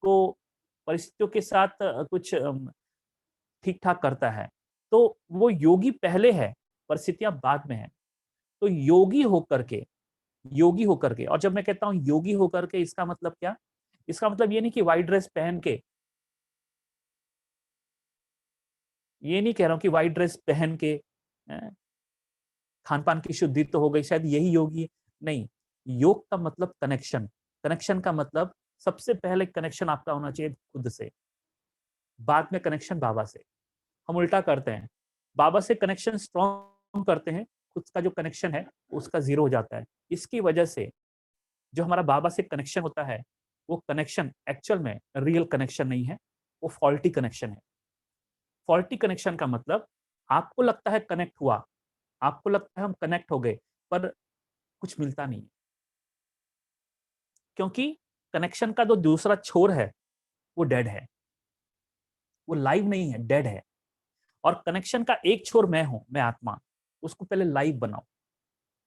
को परिस्थितियों के साथ कुछ ठीक-ठाक करता है, तो वो योगी पहले है, परिस्थितियाँ बाद में हैं। तो योगी होकर के, और जब मैं कहता हूँ योगी होकर के, इसका मतलब क्या? इसका मतलब ये नहीं कि व्हाइट ड्रेस पहन के, ये नहीं कह रहा हूँ कि व्हाइट ड्रेस पहन के खान-पान की शुद्धि तो हो गई, शायद यही योगी है। नहीं, योग का मतलब कनेक्शन। कनेक्शन का मतलब सबसे पहले कनेक्शन आपका होना चाहिए खुद से, बाद में कनेक्शन बाबा से। हम उल्टा करते हैं। बाबा से कनेक्शन स्ट्रॉन्ग करते हैं, खुद का जो कनेक्शन है, उसका ज़ीरो हो जाता है। इसकी वजह से जो हमारा बाबा से कनेक्शन होता है, वो कनेक्शन एक्चुअल में रियल कनेक्शन नहीं है, वो फॉल्टी कनेक्शन है। फॉल्टी कनेक्शन का मतलब आपको लगता है कनेक्ट हुआ, आपको लगता है हम कनेक्ट हो गए, पर कुछ मिलता नहीं है। क्योंकि कनेक्शन का जो दूसरा छोर है, वो डेड है, वो लाइव नहीं है, डेड है। और कनेक्शन का एक छोर मैं हूँ, मैं आत्मा, उसको पहले लाइव बनाओ।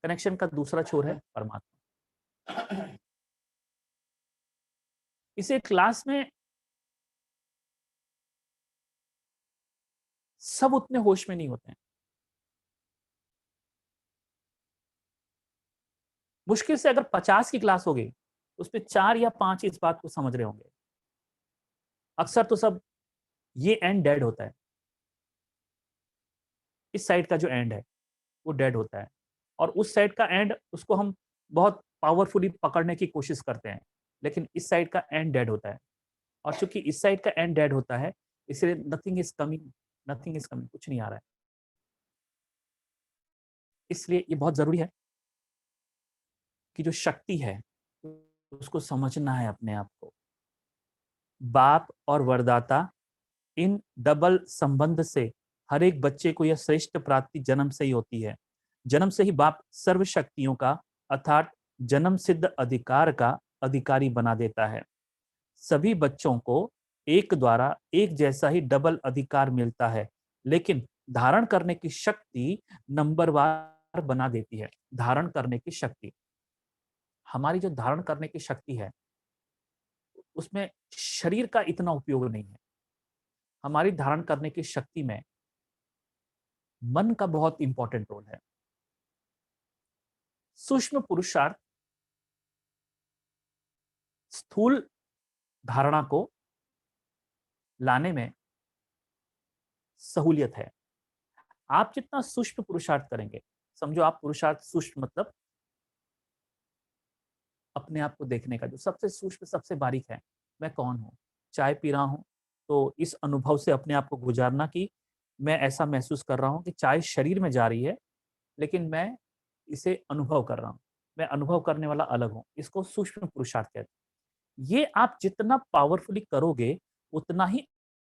कनेक्शन का दूसरा छोर है परमात्मा। इसे क्लास में सब उतने होश में नहीं होते हैं। मुश्किल से अगर 50 की क्लास होगी, उसपे 4 या 5 इस बात को समझ रहे होंगे। अक्सर तो सब ये एंड डेड होता है। इस साइड का जो एंड है, वो डेड होता है। और उस साइड का एंड, उसको हम बहुत पावरफुली पकड़ने की कोशिश करते हैं। लेकिन इस साइड का एंड डेड होता है। और चूँकि इस साइड का एंड डेड होता है, इसलिए नथिंग इज़ कमिंग, कुछ नहीं आ रहा है। इसलिए ये बहुत जरूरी है कि जो शक्ति है उसको समझना है अपने आप को। बाप और वरदाता, इन डबल संबंध से हर एक बच्चे को यह श्रेष्ठ प्राप्ति जन्म से ही होती है। जन्म से ही बाप सर्व शक्तियों का अर्थात जन्म सिद्ध अधिकार का अधिकारी बना देता है। सभी बच्चों को एक द्वारा एक जैसा ही डबल अधिकार मिलता है, लेकिन धारण करने की शक्ति नंबरवार बना देती है। धारण करने की शक्ति, हमारी जो धारण करने की शक्ति है उसमें शरीर का इतना उपयोग नहीं है। हमारी धारण करने की शक्ति में मन का बहुत इंपॉर्टेंट रोल है। सूक्ष्म पुरुषार्थ स्थूल धारणा को लाने में सहूलियत है। आप जितना सूक्ष्म पुरुषार्थ करेंगे, समझो आप पुरुषार्थ सूक्ष्म मतलब अपने आप को देखने का जो सबसे सूक्ष्म सबसे बारीक है, मैं कौन हूं। चाय पी रहा हूं तो इस अनुभव से अपने आप को गुजारना कि मैं ऐसा महसूस कर रहा हूं कि चाय शरीर में जा रही है, लेकिन मैं इसे अनुभव कर रहा हूं। मैं अनुभव करने वाला अलग हूं। इसको सूक्ष्म पुरुषार्थ कहते हैं। ये आप जितना पावरफुली करोगे उतना ही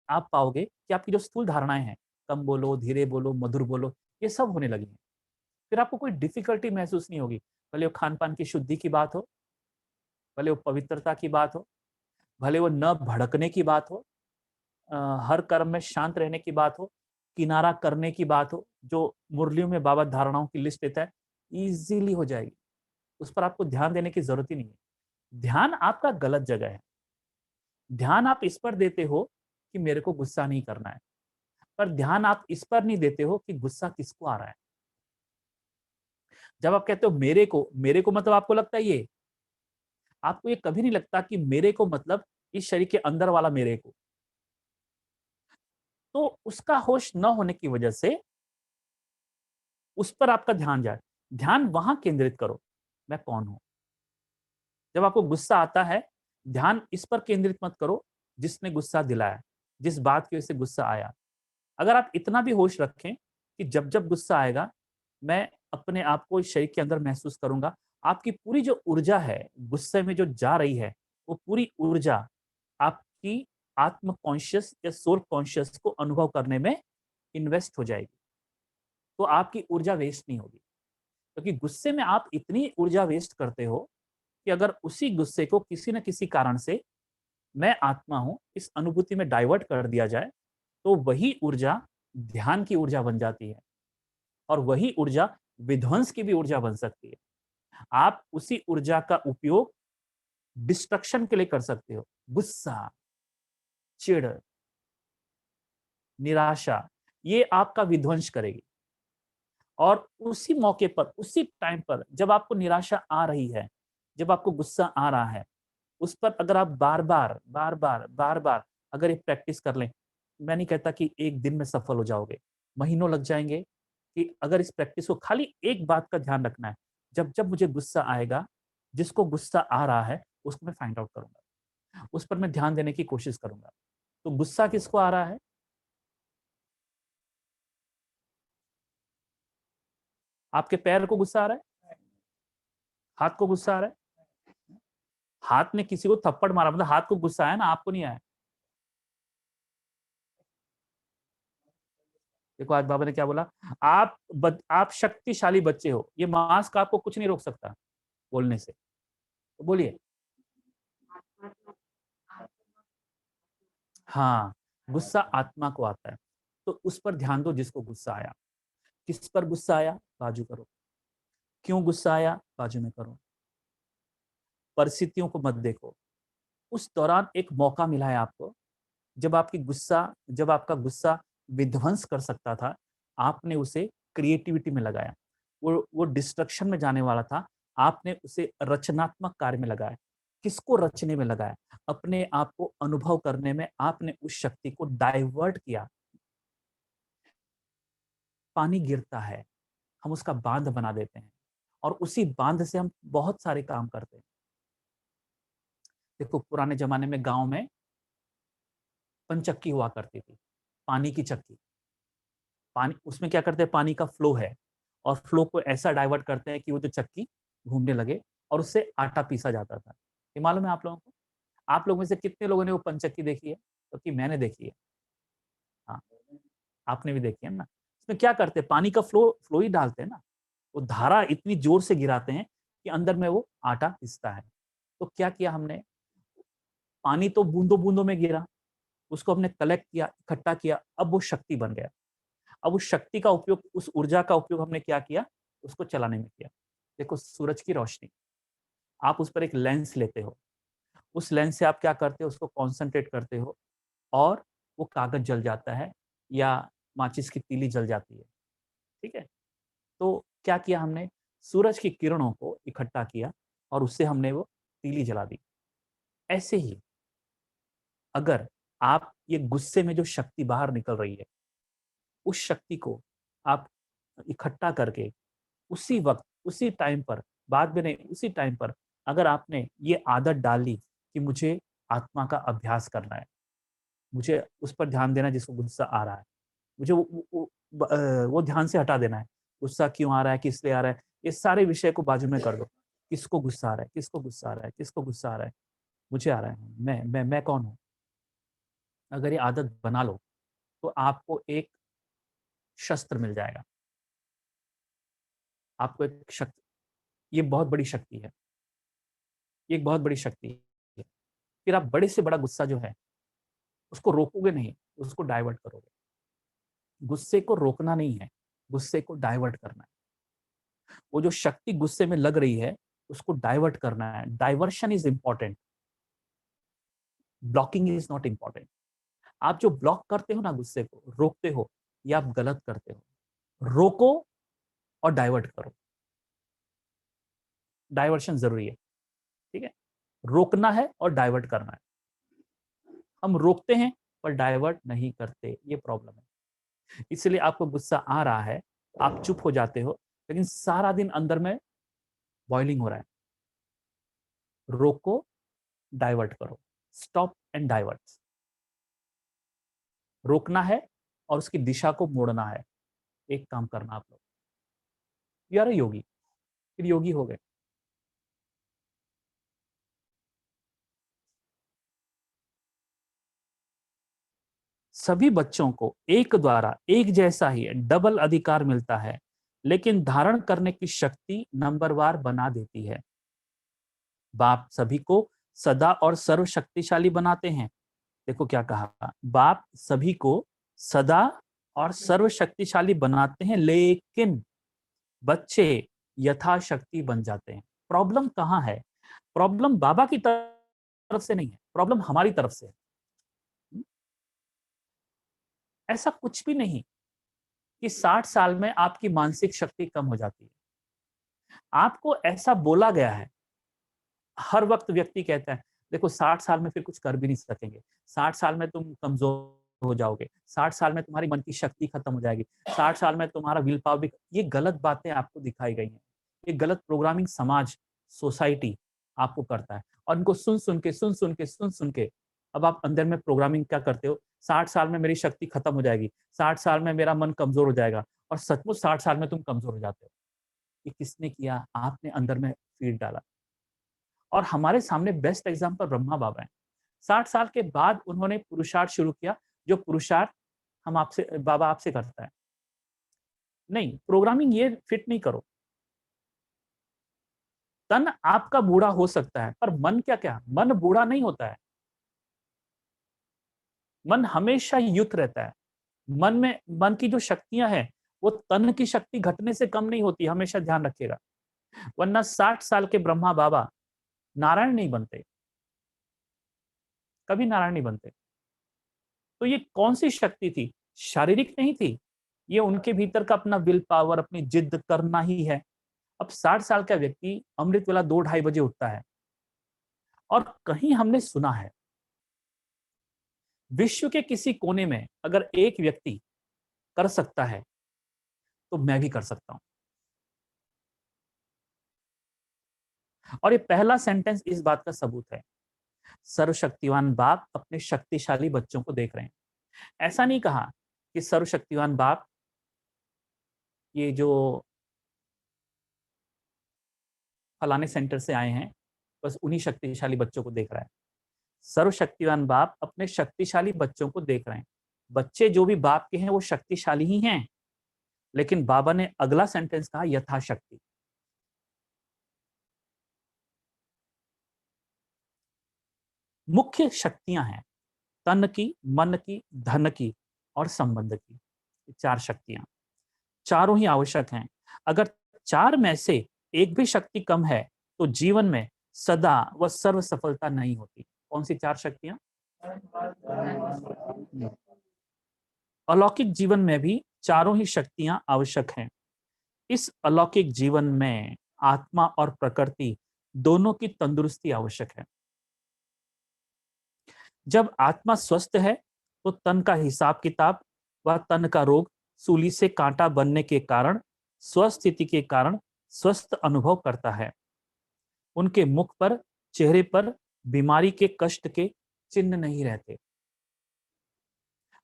आप पाओगे कि आपकी जो स्थूल धारणाएं हैं, कम बोलो, धीरे बोलो, मधुर बोलो, ये सब होने लगी हैं। फिर आपको कोई डिफिकल्टी महसूस नहीं होगी। भले वो खान पान की शुद्धि की बात हो, भले वो पवित्रता की बात हो, भले वो न भड़कने की बात हो, हर कर्म में शांत रहने की बात हो, किनारा करने की बात हो, जो मुरलियों में बाबा धारणाओं की लिस्ट देता है, इजीली हो जाएगी। उस पर आपको ध्यान देने की जरूरत ही नहीं है। ध्यान आपका गलत जगह है। ध्यान आप इस पर देते हो कि मेरे को गुस्सा नहीं करना है, पर ध्यान आप इस पर नहीं देते हो कि गुस्सा किसको आ रहा है। जब आप कहते हो मेरे को मतलब आपको लगता है ये, आपको ये कभी नहीं लगता कि मेरे को मतलब इस शरीर के अंदर वाला मेरे को। तो उसका होश न होने की वजह से उस पर आपका ध्यान जाए। ध्यान वहां केंद्रित करो, मैं कौन हूं। जब आपको गुस्सा आता है, ध्यान इस पर केंद्रित मत करो जिसने गुस्सा दिलाया, जिस बात की वजह से गुस्सा आया। अगर आप इतना भी होश रखें कि जब जब गुस्सा आएगा मैं अपने आप को इस शरीर के अंदर महसूस करूंगा, आपकी पूरी जो ऊर्जा है गुस्से में जो जा रही है, वो पूरी ऊर्जा आपकी आत्म कॉन्शियस या सोल कॉन्शियस को अनुभव करने में इन्वेस्ट हो जाएगी। तो आपकी ऊर्जा वेस्ट नहीं होगी, क्योंकि गुस्से में आप इतनी ऊर्जा वेस्ट करते हो कि अगर उसी गुस्से को किसी न किसी कारण से मैं आत्मा हूं इस अनुभूति में डाइवर्ट कर दिया जाए, तो वही ऊर्जा ध्यान की ऊर्जा बन जाती है, और वही ऊर्जा विध्वंस की भी ऊर्जा बन सकती है। आप उसी ऊर्जा का उपयोग डिस्ट्रक्शन के लिए कर सकते हो। गुस्सा, चिढ़, निराशा, ये आपका विध्वंस करेगी। और उसी मौके पर, उसी टाइम पर जब आपको निराशा आ रही है, जब आपको गुस्सा आ रहा है, उस पर अगर आप बार बार अगर ये प्रैक्टिस कर लें, मैं नहीं कहता कि एक दिन में सफल हो जाओगे, महीनों लग जाएंगे। कि अगर इस प्रैक्टिस को खाली एक बात का ध्यान रखना है, जब जब मुझे गुस्सा आएगा, जिसको गुस्सा आ रहा है उसको मैं फाइंड आउट करूंगा, उस पर मैं ध्यान देने की कोशिश करूंगा। तो गुस्सा किसको आ रहा है? आपके पैर को गुस्सा आ रहा है, हाथ को गुस्सा आ रहा है। हाथ ने किसी को थप्पड़ मारा मतलब हाथ को गुस्सा आया ना, आपको नहीं आया। देखो आज बाबा ने क्या बोला, आप शक्तिशाली बच्चे हो, ये मास्क आपको कुछ नहीं रोक सकता बोलने से। तो बोलिए। हाँ, गुस्सा आत्मा को आता है। तो उस पर ध्यान दो जिसको गुस्सा आया। किस पर गुस्सा आया, बाजू करो। क्यों गुस्सा आया, बाजू में करो। परिस्थितियों को मत देखो। उस दौरान एक मौका मिला है आपको, जब आपका गुस्सा विध्वंस कर सकता था, आपने उसे क्रिएटिविटी में लगाया। वो डिस्ट्रक्शन में जाने वाला था, आपने उसे रचनात्मक कार्य में लगाया। किसको रचने में लगाया? अपने आप को अनुभव करने में आपने उस शक्ति को डाइवर्ट किया। पानी गिरता है, हम उसका बांध बना देते हैं, और उसी बांध से हम बहुत सारे काम करते हैं। देखो पुराने जमाने में गांव में पंचक्की हुआ करती थी, पानी की चक्की। पानी उसमें क्या करते हैं, पानी का फ्लो है, और फ्लो को ऐसा डाइवर्ट करते हैं कि वो जो चक्की घूमने लगे और उससे आटा पीसा जाता था। ये मालूम है आप लोगों को? आप लोग में से कितने लोगों ने वो पंचक्की देखी है? क्योंकि मैंने देखी है। हाँ, आपने भी देखी है ना? उसमें क्या करते हैं, पानी का फ्लो ही डालते हैं ना। वो धारा इतनी जोर से गिराते हैं कि अंदर में वो आटा पिसता है। तो क्या किया हमने, पानी तो बूंदों-बूंदों में गिरा, उसको हमने कलेक्ट किया, इकट्ठा किया, अब वो शक्ति बन गया। अब उस शक्ति का उपयोग, उस ऊर्जा का उपयोग हमने क्या किया? उसको चलाने में किया। देखो सूरज की रोशनी, आप उस पर एक लेंस लेते हो, उस लेंस से आप क्या करते हो, उसको कॉन्संट्रेट करते हो और वो कागज जल जाता है या माचिस की तीली जल जाती है, ठीक है? तो क्या किया हमने, सूरज की किरणों को इकट्ठा किया और उससे हमने वो तीली जला दी। ऐसे ही अगर आप ये गुस्से में जो शक्ति बाहर निकल रही है, उस शक्ति को आप इकट्ठा करके उसी वक़्त, उसी टाइम पर, बाद में नहीं, उसी टाइम पर अगर आपने ये आदत डाल ली कि मुझे आत्मा का अभ्यास करना है, मुझे उस पर ध्यान देना है जिसको गुस्सा आ रहा है। मुझे वो ध्यान से हटा देना है। गुस्सा क्यों आ रहा है, किस लिए आ रहा है, ये सारे विषय को बाजू में कर दो। किसको गुस्सा आ रहा है, किसको गुस्सा आ रहा है, किसको गुस्सा आ रहा है? मुझे आ रहा है। मैं कौन हूँ? अगर ये आदत बना लो, तो आपको एक शस्त्र मिल जाएगा। आपको एक शक्ति, ये बहुत बड़ी शक्ति है। ये एक बहुत बड़ी शक्ति है। फिर आप बड़े से बड़ा गुस्सा जो है, उसको रोकोगे नहीं, उसको डाइवर्ट करोगे। गुस्से को रोकना नहीं है, गुस्से को डाइवर्ट करना है। वो जो शक्ति गुस्से में लग रही है, उसको डाइवर्ट करना है। Diversion is important, blocking is not important. आप जो ब्लॉक करते हो ना, गुस्से को रोकते हो, ये आप गलत करते हो। रोको और डाइवर्ट करो। डाइवर्शन जरूरी है, ठीक है? रोकना है और डाइवर्ट करना है। हम रोकते हैं पर डाइवर्ट नहीं करते, ये प्रॉब्लम है। इसलिए आपको गुस्सा आ रहा है, आप चुप हो जाते हो, लेकिन सारा दिन अंदर में बॉइलिंग हो रहा है। रोको, डाइवर्ट करो, स्टॉप एंड डाइवर्ट। रोकना है और उसकी दिशा को मोड़ना है। एक काम करना आप लोग, यू आर अ योगी, फिर योगी हो गए। सभी बच्चों को एक द्वारा एक जैसा ही डबल अधिकार मिलता है, लेकिन धारण करने की शक्ति नंबरवार बना देती है। बाप सभी को सदा और सर्वशक्तिशाली बनाते हैं। देखो क्या कहा, बाप सभी को सदा और सर्वशक्तिशाली बनाते हैं, लेकिन बच्चे यथाशक्ति बन जाते हैं। प्रॉब्लम कहाँ है? प्रॉब्लम बाबा की तरफ से नहीं है, प्रॉब्लम हमारी तरफ से है। ऐसा कुछ भी नहीं कि 60 साल में आपकी मानसिक शक्ति कम हो जाती है। आपको ऐसा बोला गया है। हर वक्त व्यक्ति कहता है, देखो 60 साल में फिर कुछ कर भी नहीं सकेंगे, 60 साल में तुम कमजोर हो जाओगे, 60 साल में तुम्हारी मन की शक्ति खत्म हो जाएगी, 60 साल में तुम्हारा विल पावर भी। ये गलत बातें आपको दिखाई गई हैं। ये गलत प्रोग्रामिंग समाज, सोसाइटी आपको करता है और इनको सुन सुन के अब आप अंदर में प्रोग्रामिंग क्या करते हो, 60 साल में मेरी शक्ति खत्म हो जाएगी, 60 साल में मेरा मन कमजोर हो जाएगा, और सचमुच 60 साल में तुम कमजोर हो जाते हो। ये किसने किया? आपने अंदर में फीड डाला। और हमारे सामने बेस्ट एग्जाम्पल ब्रह्मा बाबा हैं। 60 साल के बाद उन्होंने पुरुषार्थ शुरू किया, जो पुरुषार्थ हम आपसे, बाबा आपसे करता है। नहीं, प्रोग्रामिंग ये फिट नहीं करो। तन आपका बूढ़ा हो सकता है, पर मन क्या क्या, मन बूढ़ा नहीं होता है। मन हमेशा युक्त रहता है। मन में, मन की जो शक्तियां हैं, वो तन की शक्ति घटने से कम नहीं होती, हमेशा ध्यान रखिएगा। वरना 60 साल के ब्रह्मा बाबा नारायण नहीं बनते, कभी नारायण नहीं बनते। तो ये कौन सी शक्ति थी? शारीरिक नहीं थी। ये उनके भीतर का अपना विल पावर, अपनी जिद करना ही है। अब 60 साल का व्यक्ति अमृत वेला 2-2:30 बजे उठता है, और कहीं हमने सुना है विश्व के किसी कोने में अगर एक व्यक्ति कर सकता है, तो मैं भी कर सकता हूं। और ये पहला सेंटेंस इस बात का सबूत है। सर्वशक्तिवान बाप अपने शक्तिशाली बच्चों को देख रहे हैं। ऐसा नहीं कहा कि सर्वशक्तिवान बाप ये जो फलाने सेंटर से आए हैं, बस उन्हीं शक्तिशाली बच्चों को देख रहा है। सर्वशक्तिवान बाप अपने शक्तिशाली बच्चों को देख रहे हैं। बच्चे जो भी बाप के हैं वो शक्तिशाली ही हैं, लेकिन बाबा ने अगला सेंटेंस कहा यथाशक्ति। मुख्य शक्तियां हैं तन की, मन की, धन की और संबंध की। ये चार शक्तियां, चारों ही आवश्यक हैं। अगर चार में से एक भी शक्ति कम है तो जीवन में सदा व सर्व सफलता नहीं होती। कौन सी चार शक्तियां? अलौकिक जीवन में भी चारों ही शक्तियां आवश्यक हैं। इस अलौकिक जीवन में आत्मा और प्रकृति दोनों की तंदुरुस्ती आवश्यक है। जब आत्मा स्वस्थ है तो तन का हिसाब किताब व तन का रोग सूली से कांटा बनने के कारण स्वस्थिति के कारण स्वस्थ अनुभव करता है। उनके मुख पर, चेहरे पर बीमारी के कष्ट के चिन्ह नहीं रहते।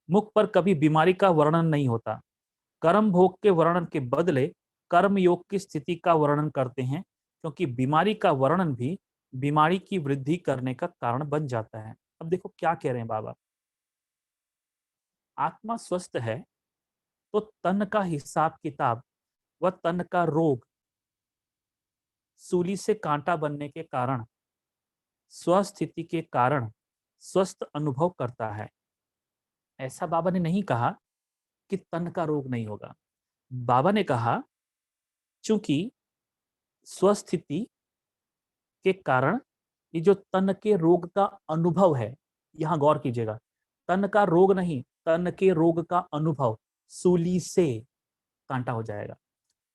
मुख पर कभी बीमारी का वर्णन नहीं होता। कर्म भोग के वर्णन के बदले कर्म योग की स्थिति का वर्णन करते हैं, क्योंकि बीमारी का वर्णन भी बीमारी की वृद्धि करने का कारण बन जाता है। अब देखो क्या कह रहे हैं बाबा। आत्मा स्वस्थ है तो तन का हिसाब किताब व तन का रोग सूली से कांटा बनने के कारण स्वस्थिति के कारण स्वस्थ अनुभव करता है। ऐसा बाबा ने नहीं कहा कि तन का रोग नहीं होगा। बाबा ने कहा चूंकि स्वस्थिति के कारण ये जो तन के रोग का अनुभव है, यहां गौर कीजिएगा, तन का रोग नहीं, तन के रोग का अनुभव सूली से कांटा हो जाएगा।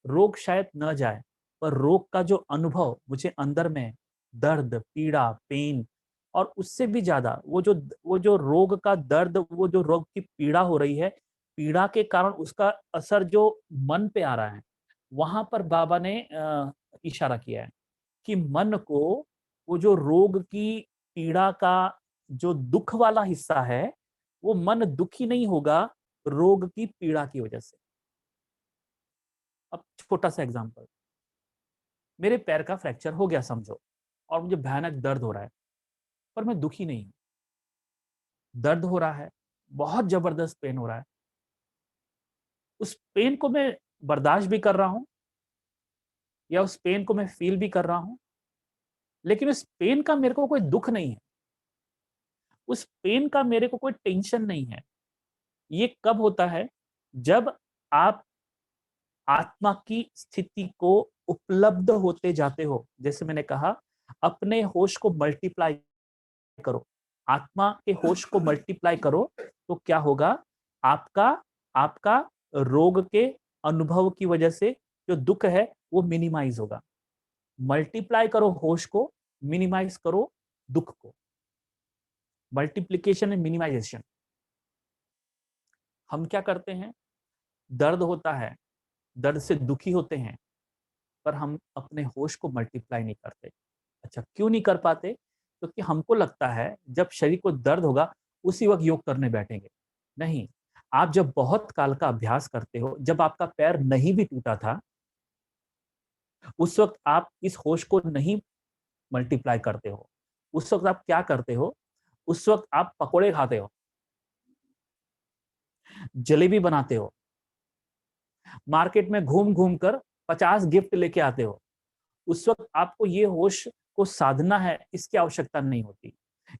रोग शायद न जाए, पर रोग का जो अनुभव मुझे अंदर में दर्द, पीड़ा, पेन और उससे भी ज्यादा वो जो रोग का दर्द, वो जो रोग की पीड़ा हो रही है, पीड़ा के कारण उसका असर जो मन पे आ रहा है, वहां पर बाबा ने इशारा किया है कि मन को वो जो रोग की पीड़ा का जो दुख वाला हिस्सा है, वो मन दुखी नहीं होगा रोग की पीड़ा की वजह से। अब छोटा सा एग्जांपल, मेरे पैर का फ्रैक्चर हो गया समझो, और मुझे भयानक दर्द हो रहा है, पर मैं दुखी नहीं हूं। दर्द हो रहा है, बहुत जबरदस्त पेन हो रहा है, उस पेन को मैं बर्दाश्त भी कर रहा हूं, या उस पेन को मैं फील भी कर रहा हूं, लेकिन उस पेन का मेरे को कोई दुख नहीं है, उस पेन का मेरे को कोई टेंशन नहीं है। ये कब होता है? जब आप आत्मा की स्थिति को उपलब्ध होते जाते हो। जैसे मैंने कहा, अपने होश को मल्टीप्लाई करो, आत्मा के होश को मल्टीप्लाई करो, तो क्या होगा? आपका आपका रोग के अनुभव की वजह से जो दुख है वो मिनिमाइज होगा। मल्टीप्लाई करो होश को, मिनिमाइज करो दुख को। Multiplication and minimisation. हम क्या करते हैं? दर्द होता है, दर्द से दुखी होते हैं, पर हम अपने होश को मल्टीप्लाई नहीं करते। अच्छा, क्यों नहीं कर पाते? क्योंकि हमको लगता है जब शरीर को दर्द होगा उसी वक्त योग करने बैठेंगे। नहीं, आप जब बहुत काल का अभ्यास करते हो, जब आपका पैर नहीं भी टूटा था, उस वक्त आप इस होश को नहीं मल्टीप्लाई करते हो। उस वक्त आप क्या करते हो? उस वक्त आप पकोड़े खाते हो, जलेबी बनाते हो, मार्केट में घूम घूम कर 50 गिफ्ट लेके आते हो। उस वक्त आपको ये होश को साधना है, इसकी आवश्यकता नहीं होती।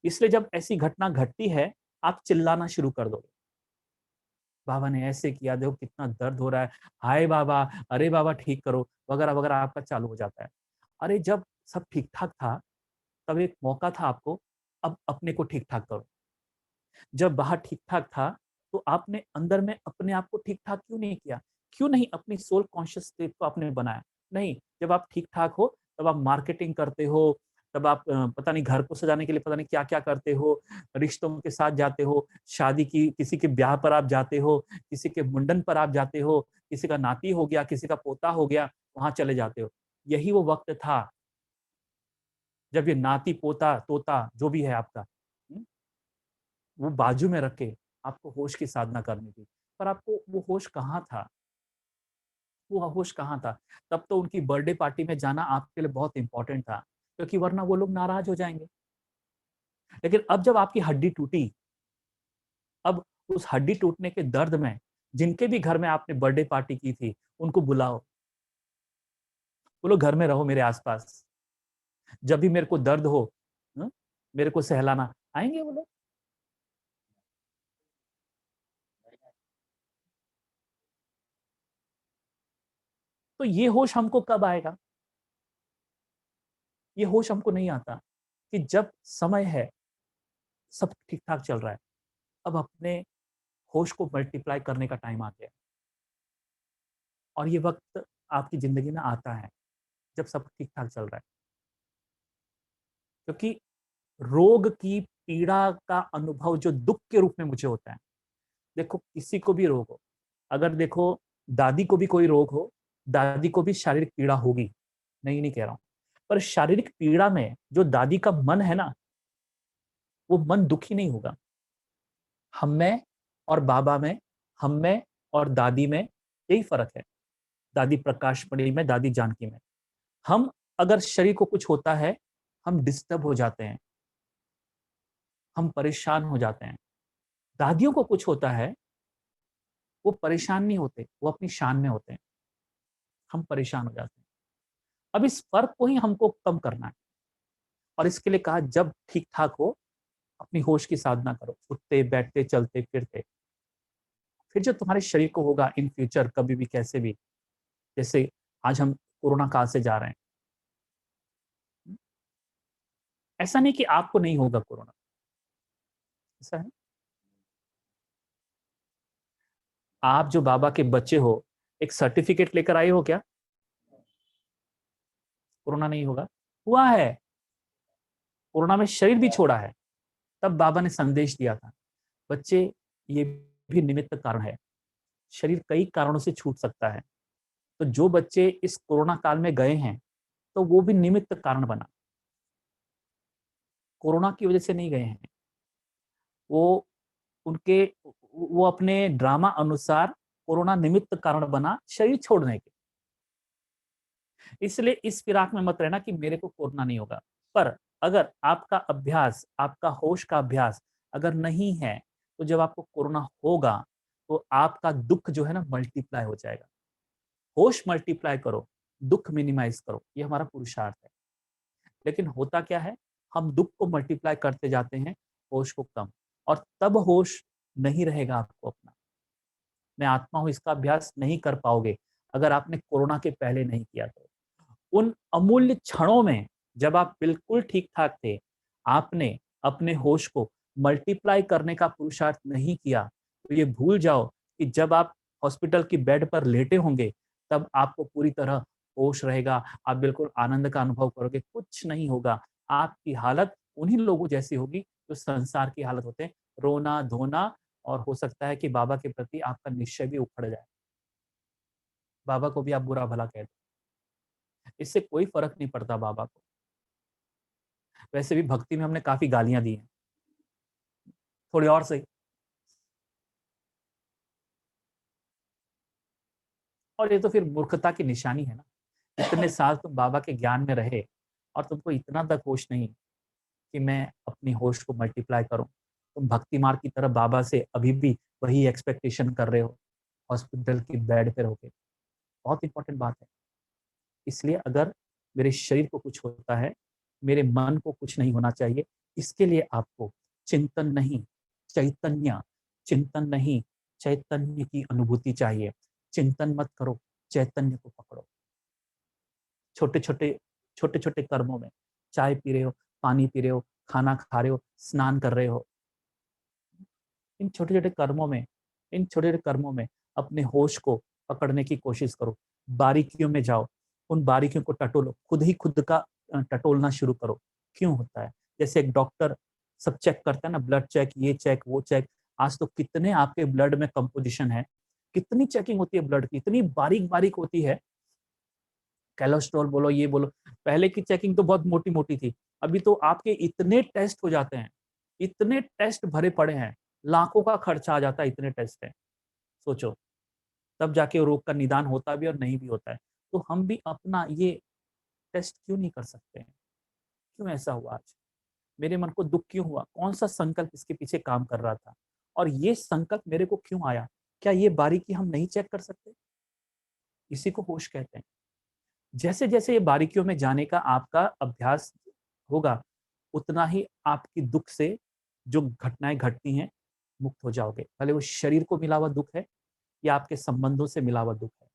इसलिए जब ऐसी घटना घटती है, आप चिल्लाना शुरू कर दोगे, बाबा ने ऐसे किया, देखो कितना दर्द हो रहा है, हाय बाबा, अरे बाबा ठीक करो, वगैरह वगैरह आपका चालू हो जाता है। अरे जब सब ठीक ठाक था, तब एक मौका था आपको, अब अपने को ठीक ठाक करो। जब बाहर ठीक ठाक था, तो आपने अंदर में अपने आप को ठीक ठाक क्यों नहीं किया? क्यों नहीं अपनी सोल कॉन्शियस स्टेट को आपने बनाया? नहीं, जब आप ठीक ठाक हो तब आप मार्केटिंग करते हो, तब आप पता नहीं घर को सजाने के लिए पता नहीं क्या क्या करते हो, रिश्तों के साथ जाते हो, शादी की किसी के ब्याह पर आप जाते हो, किसी के मुंडन पर आप जाते हो, किसी का नाती हो गया, किसी का पोता हो गया, वहां चले जाते हो। यही वो वक्त था जब ये नाती, पोता, तोता जो भी है आपका, वो बाजू में रख के आपको होश की साधना करनी थी। पर आपको वो होश कहाँ था? वो होश कहाँ था? तब तो उनकी बर्थडे पार्टी में जाना आपके लिए बहुत इंपॉर्टेंट था, क्योंकि वरना वो लोग नाराज हो जाएंगे। लेकिन अब जब आपकी हड्डी टूटी, अब उस हड्डी टूटने के दर्द में जिनके भी घर में आपने बर्थडे पार्टी की थी, उनको बुलाओ, बोलो घर में रहो मेरे आसपास, जब भी मेरे को दर्द हो, हं, मेरे को सहलाना। आएंगे वो लोग? तो ये होश हमको कब आएगा? ये होश हमको नहीं आता कि जब समय है, सब ठीक ठाक चल रहा है, अब अपने होश को मल्टीप्लाई करने का टाइम आ गया। और ये वक्त आपकी जिंदगी में आता है जब सब ठीक ठाक चल रहा है, क्योंकि रोग की पीड़ा का अनुभव जो दुख के रूप में मुझे होता है, देखो किसी को भी रोग हो, अगर देखो दादी को भी कोई रोग हो, दादी को भी शारीरिक पीड़ा होगी, नहीं कह रहा हूं, पर शारीरिक पीड़ा में जो दादी का मन है ना, वो मन दुखी नहीं होगा। हम में और बाबा में, हम में और दादी में यही फर्क है, दादी प्रकाश मणि में, दादी जानकी में। हम अगर शरीर को कुछ होता है, हम डिस्टर्ब हो जाते हैं, हम परेशान हो जाते हैं। दादियों को कुछ होता है, वो परेशान नहीं होते, वो अपनी शान में होते हैं, हम परेशान हो जाते हैं। अब इस फर्क को ही हमको कम करना है, और इसके लिए कहा जब ठीक ठाक हो, अपनी होश की साधना करो, उठते बैठते चलते फिरते। फिर जो तुम्हारे शरीर को होगा इन फ्यूचर कभी भी कैसे भी, जैसे आज हम कोरोना काल से जा रहे हैं, ऐसा नहीं कि आपको नहीं होगा कोरोना, ऐसा है। आप जो बाबा के बच्चे हो, एक सर्टिफिकेट लेकर आए हो क्या? कोरोना नहीं होगा? हुआ है, कोरोना में शरीर भी छोड़ा है, तब बाबा ने संदेश दिया था, बच्चे ये भी निमित्त कारण है, शरीर कई कारणों से छूट सकता है। तो जो बच्चे इस कोरोना काल में गए हैं, तो वो भी निमित्त कारण बना, कोरोना की वजह से नहीं गए हैं। वो उनके वो अपने ड्रामा अनुसार कोरोना निमित्त कारण बना शरीर छोड़ने के। इसलिए इस फिराक में मत रहना कि मेरे को कोरोना नहीं होगा। पर अगर आपका अभ्यास, आपका होश का अभ्यास अगर नहीं है, तो जब आपको कोरोना होगा, तो आपका दुःख जो है ना मल्टीप्लाई हो जाएगा। होश मल्टीप्लाई करो, दुःख मिनिमाइज़ करो, ये हमारा पुरुषार्थ है। लेकिन होता क्या है, हम दुःख को मल्टीप्लाई करते जाते हैं, होश को कम, और तब होश नहीं रहेगा आपको अपना। मैं आत्मा हूँ इसका अभ्यास नहीं कर पाओगे, अगर आपने कोरोना के पहले नहीं किया तो। उन अमूल्य क्षणों में जब आप बिल्कुल ठीक-ठाक थे, आपने अपने होश को मल्टीप्लाई करने का पुरुषार्थ नहीं किया, तो ये भूल जाओ कि जब आप हॉस्पिटल की बेड पर लेटे होंगे, तब आपको पूरी तरह होश रहेगा, आप बिल्कुल आनंद का अनुभव करोगे, कुछ नहीं होगा। आपकी हालत उन्हीं लोगों जैसी होगी, जो संसार की हालत होते हैं, रोना-धोना, और हो सकता है कि बाबा के प्रति आपका निश्चय भी उखड़ जाए। बाबा को भी आप बुरा-भला कह दो, इससे कोई फ़र्क नहीं पड़ता बाबा को। वैसे भी भक्ति में हमने काफ़ी गालियाँ दी हैं, थोड़ी और सही। और ये तो फिर मूर्खता की निशानी है ना, इतने साल तुम बाबा के ज्ञान में रहे और तुमको इतना तक होश नहीं कि मैं अपनी होश को मल्टीप्लाई करूँ। तुम भक्ति मार्ग की तरफ बाबा से अभी भी वही एक्सपेक्टेशन कर रहे हो, हॉस्पिटल की बेड पे रह के। बहुत इंपॉर्टेंट बात है। इसलिए अगर मेरे शरीर को कुछ होता है, मेरे मन को कुछ नहीं होना चाहिए, इसके लिए आपको चिंतन नहीं, चैतन्य, चिंतन नहीं, चैतन्य की अनुभूति चाहिए। चिंतन मत करो, चैतन्य को पकड़ो। छोटे-छोटे, छोटे-छोटे कर्मों में, चाय पी रहे हो, पानी पी रहे हो, खाना खा रहे हो, स्नान कर रहे हो, इन छोटे-छोटे कर्मों में, इन छोटे-छोटे कर्मों में अपने होश को पकड़ने की कोशिश करो। बारीकियों में जाओ, उन बारीकियों को टटोलो, खुद ही खुद का टटोलना शुरू करो। क्यों होता है? जैसे एक डॉक्टर सब चेक करता है ना, ब्लड चेक, ये चेक, वो चेक। आज तो कितने आपके ब्लड में कंपोज़िशन है, कितनी चेकिंग होती है ब्लड की, इतनी बारीक-बारीक होती है। कोलेस्ट्रॉल बोलो, ये बोलो। पहले की चेकिंग तो बहुत मोटी-मोटी थी। अभी तो आपके इतने टेस्ट हो जाते हैं, इतने टेस्ट भरे पड़े हैं, लाखों का खर्चा आ जाता है, इतने टेस्ट हैं। सोचो, तब जाके रोग का निदान होता भी और नहीं भी होता है। तो हम भी अपना ये टेस्ट क्यों नहीं कर सकते हैं? क्यों ऐसा हुआ आज? मेरे मन को दुःख क्यों हुआ? कौन-सा संकल्प इसके पीछे काम कर रहा था? और ये संकल्प मेरे को क्यों आया? क्या ये बारीकी हम नहीं चेक कर सकते? इसी को होश कहते हैं। जैसे-जैसे ये बारीकियों में जाने का आपका अभ्यास होगा, उतना ही आपकी दुःख से जो घटनाएँ घटती हैं, मुक्त हो जाओगे। भले वो शरीर को मिला हुआ दुःख है या आपके संबंधों से मिला हुआ दुःख है।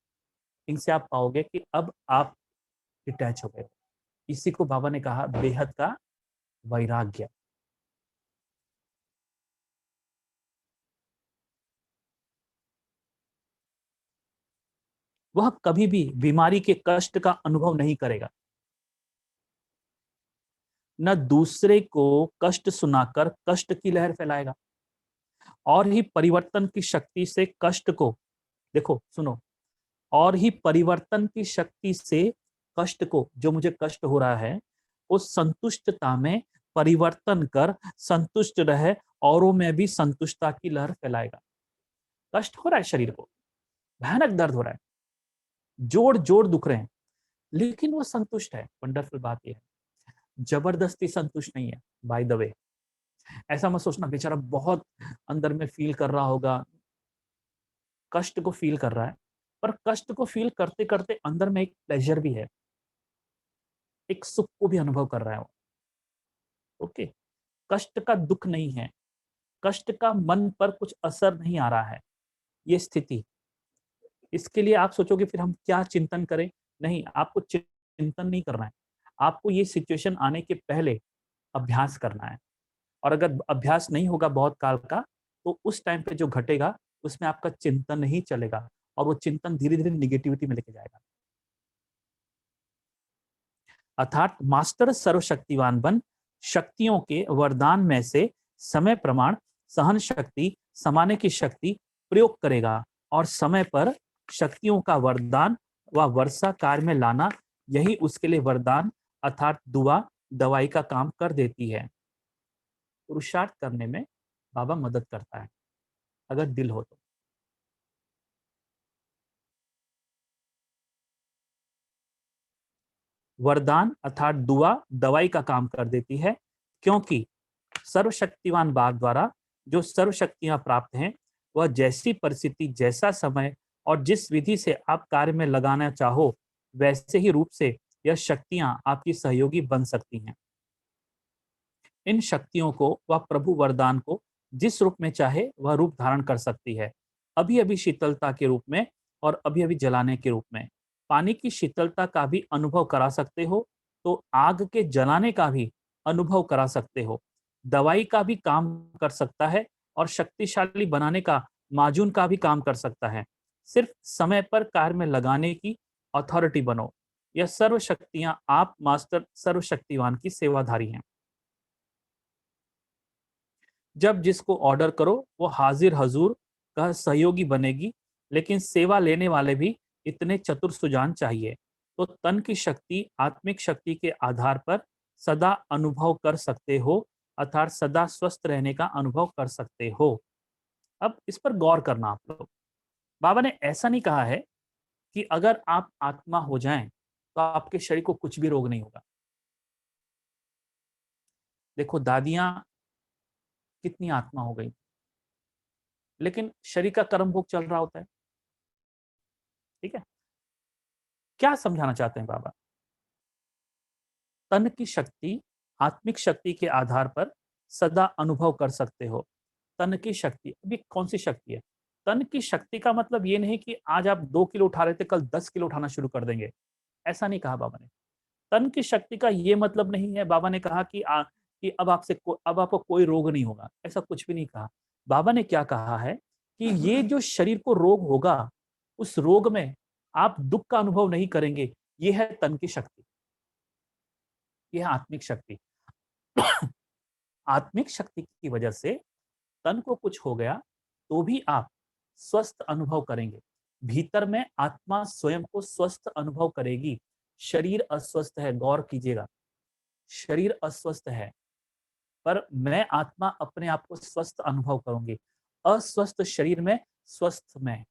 इनसे आप पाओगे कि अब आप डिटैच हो गए हो। इसी को बाबा ने कहा बेहद का वैराग्य। वह कभी भी बीमारी के कष्ट का अनुभव नहीं करेगा। न दूसरे को कष्ट सुनाकर कष्ट की लहर फैलाएगा और ही परिवर्तन की शक्ति से कष्ट को देखो सुनो और ही परिवर्तन की शक्ति से कष्ट को जो मुझे कष्ट हो रहा है उस संतुष्टता में परिवर्तन कर संतुष्ट रहे औरों में भी संतुष्टता की लहर फैलाएगा। कष्ट हो रहा है शरीर को, भयानक दर्द हो रहा है, जोड़ जोड़ दुख रहे हैं, लेकिन वो संतुष्ट है। वंडरफुल बात यह है जबरदस्ती संतुष्ट नहीं है। बाय द वे ऐसा मत सोचना बेचारा बहुत अंदर में फील कर रहा होगा, कष्ट को फील कर रहा है, पर कष्ट को फील करते करते अंदर में एक प्लेजर भी है, एक सुख को भी अनुभव कर रहा है वो। ओके, कष्ट का दुख नहीं है, कष्ट का मन पर कुछ असर नहीं आ रहा है, ये स्थिति। इसके लिए आप सोचोगे फिर हम क्या चिंतन करें? नहीं, आपको चिंतन नहीं करना है, आपको ये सिचुएशन आने के पहले अभ्यास करना है। और अगर अभ्यास नहीं होगा बहुत काल का, तो उस टाइम पे जो घटेगा, उसमें आपका चिंतन नहीं चलेगा और वो चिंतन धीरे-धीरे नेगेटिविटी में लेके जाएगा। अर्थात मास्टर सर्वशक्तिवान बन शक्तियों के वरदान में से समय प्रमाण, सहन शक्ति, समाने की शक्ति प्रयोग करेगा और समय पर शक्तियों का वरदान व वर्षा कार्य में लाना यही उसके लिए वरदान अर्थात दुआ दवाई का काम कर देती है। पुरुषार्थ करने में बाबा मदद करता है अगर दिल हो तो। वरदान अर्थात दुआ दवाई का काम कर देती है क्योंकि सर्वशक्तिवान बाप द्वारा जो सर्व शक्तियां प्राप्त हैं वह जैसी परिस्थिति जैसा समय और जिस विधि से आप कार्य में लगाना चाहो वैसे ही रूप से यह शक्तियां आपकी सहयोगी बन सकती हैं। इन शक्तियों को वह प्रभु वरदान को जिस रूप में चाहे वह रूप धारण कर सकती है। अभी अभी शीतलता के रूप में और अभी अभी जलाने के रूप में। पानी की शीतलता का भी अनुभव करा सकते हो तो आग के जलाने का भी अनुभव करा सकते हो। दवाई का भी काम कर सकता है और शक्तिशाली बनाने का माजून का भी काम कर सकता है। सिर्फ समय पर कार्य में लगाने की अथॉरिटी बनो। यह सर्व शक्तियां आप मास्टर सर्वशक्तिवान की सेवाधारी हैं। जब जिसको ऑर्डर करो वो हाजिर हजूर का सहयोगी बनेगी, लेकिन सेवा लेने वाले भी इतने चतुर सुजान चाहिए। तो तन की शक्ति आत्मिक शक्ति के आधार पर सदा अनुभव कर सकते हो, अर्थात सदा स्वस्थ रहने का अनुभव कर सकते हो। अब इस पर गौर करना आप लोग। बाबा ने ऐसा नहीं कहा है कि अगर आप आत्मा हो जाएं तो आपके शरीर को कुछ भी रोग नहीं होगा। देखो दादियां कितनी आत्मा हो गई, लेकिन शरीर का कर्म भोग चल रहा होता है। ठीक है, क्या समझाना चाहते हैं बाबा? तन की शक्ति आत्मिक शक्ति के आधार पर सदा अनुभव कर सकते हो। तन की शक्ति अभी कौन सी शक्ति है? तन की शक्ति का मतलब ये नहीं कि आज आप 2 किलो उठा रहे थे कल 10 किलो उठाना शुरू कर देंगे, ऐसा नहीं कहा बाबा ने। तन की शक्ति का ये मतलब नहीं है बाबा ने कहा कि कि अब आपको कोई रोग नहीं होगा, ऐसा कुछ भी नहीं कहा। बाबा ने क्या कहा है कि ये जो शरीर को रोग होगा, उस रोग में आप दुःख का अनुभव नहीं करेंगे, ये है तन की शक्ति, ये है आत्मिक शक्ति। आत्मिक शक्ति की वजह से तन को कुछ हो गया तो भी आप स्वस्थ अनुभव करेंगे। भीतर में आत्मा स्वयं को स्वस्थ अनुभव करेगी। शरीर अस्वस्थ है, गौर कीजिएगा, शरीर अस्वस्थ है, पर मैं आत्मा अपने आप को स्वस्थ अनुभव करूंगी। अस्वस्थ शरीर में स्वस्थ मैं।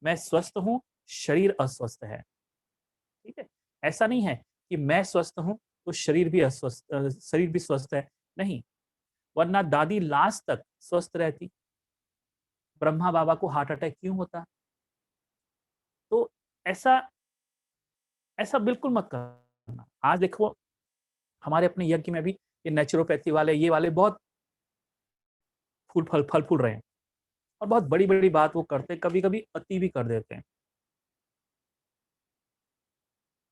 मैं स्वस्थ हूं, शरीर अस्वस्थ है। ठीक है, ऐसा नहीं है कि मैं स्वस्थ हूं तो शरीर भी स्वस्थ है, नहीं। वरना दादी लास्ट तक स्वस्थ रहती, ब्रह्मा बाबा को हार्ट अटैक क्यों होता? तो ऐसा ऐसा बिल्कुल मत करना। आज देखो हमारे अपने यज्ञ में भी ये नेचुरोपैथी वाले, ये वाले बहुत फल फूल रहे हैं और बहुत बड़ी-बड़ी बात वो करते हैं, कभी-कभी अति भी कर देते हैं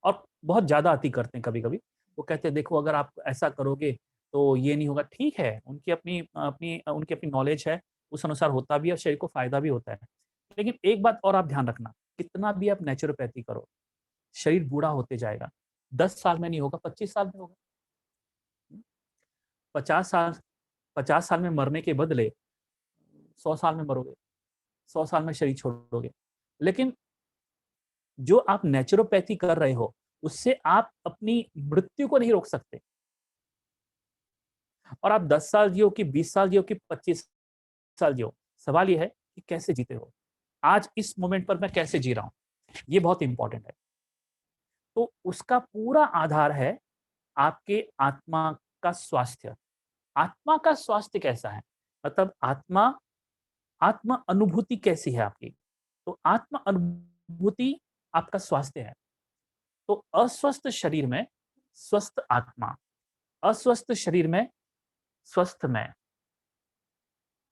और बहुत ज़्यादा अति करते हैं कभी-कभी। वो कहते हैं देखो अगर आप ऐसा करोगे तो ये नहीं होगा। ठीक है, उनकी अपनी नॉलेज है, उस अनुसार होता भी है और शरीर को फ़ायदा भी होता है। लेकिन एक बात और आप ध्यान रखना, कितना भी आप नेचुरोपैथी करो, शरीर बूढ़ा होते जाएगा। 10 साल में नहीं होगा, 25 साल में होगा। 50 साल 50 साल में मरने के बदले 100 साल में मरोगे, 100 साल में शरीर छोड़ोगे। लेकिन जो आप नेचुरोपैथी कर रहे हो, उससे आप अपनी मृत्यु को नहीं रोक सकते। और आप 10 साल जियो कि 20 साल जियो कि 25 साल जियो, सवाल ये है कि कैसे जीते हो? आज इस मोमेंट पर मैं कैसे जी रहा हूँ? ये बहुत इंपॉर्टेंट है। तो उसका पूरा आधार है आपके आत्मा का स्वास्थ्य। आत्मा का स्वास्थ्य कैसा है? मतलब आत्म अनुभूति कैसी है आपकी? तो आत्म अनुभूति आपका स्वास्थ्य है। तो अस्वस्थ शरीर में स्वस्थ आत्मा, अस्वस्थ शरीर में स्वस्थ मैं,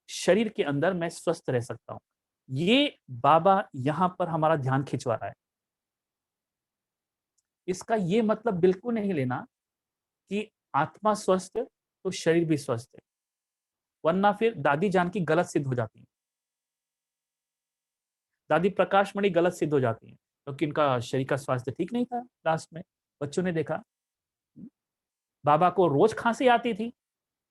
शरीर के अंदर मैं स्वस्थ रह सकता हूँ। ये बाबा यहाँ पर हमारा ध्यान खिंचवा रहा है। इसका ये मतलब बिल्कुल नहीं लेना कि आत्मा स्वस्थ तो शरीर भी स्वस्थ है, वरना फिर दादी जानकी गलत सिद्ध हो जाती हैं। दादी प्रकाश मणि गलत सिद्ध हो जाती हैं, क्योंकि इनका शरीर का स्वास्थ्य ठीक नहीं था लास्ट में। बच्चों ने देखा, बाबा को रोज खांसी आती थी,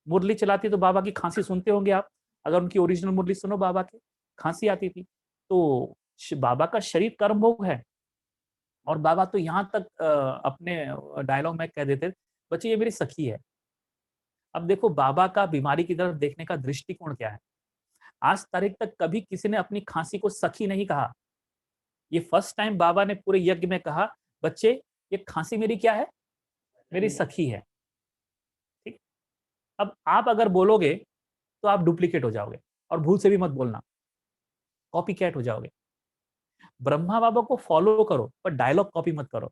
मुरली चलाती तो बाबा की खांसी सुनते होंगे आप, अगर उनकी ओरिजिनल मुरली सुनो बाबा की, खांसी आती थी। तो बाबा का शरीर कर्मभोग है और बाबा तो यहाँ तक अपने डायलॉग में कह देते, बच्चे ये मेरी सखी है। अब देखो बाबा का बीमारी की तरफ देखने का दृष्टिकोण क्या है। आज तारीख तक कभी किसी ने अपनी खांसी को सखी नहीं कहा। ये फर्स्ट टाइम बाबा ने पूरे यज्ञ में कहा, बच्चे ये खांसी मेरी क्या है? मेरी सखी है। ठीक। अब आप अगर बोलोगे तो आप डुप्लीकेट हो जाओगे और भूल से भी मत बोलना, कॉपी कैट हो जाओगे। ब्रह्मा बाबा को फॉलो करो पर डायलॉग कॉपी मत करो,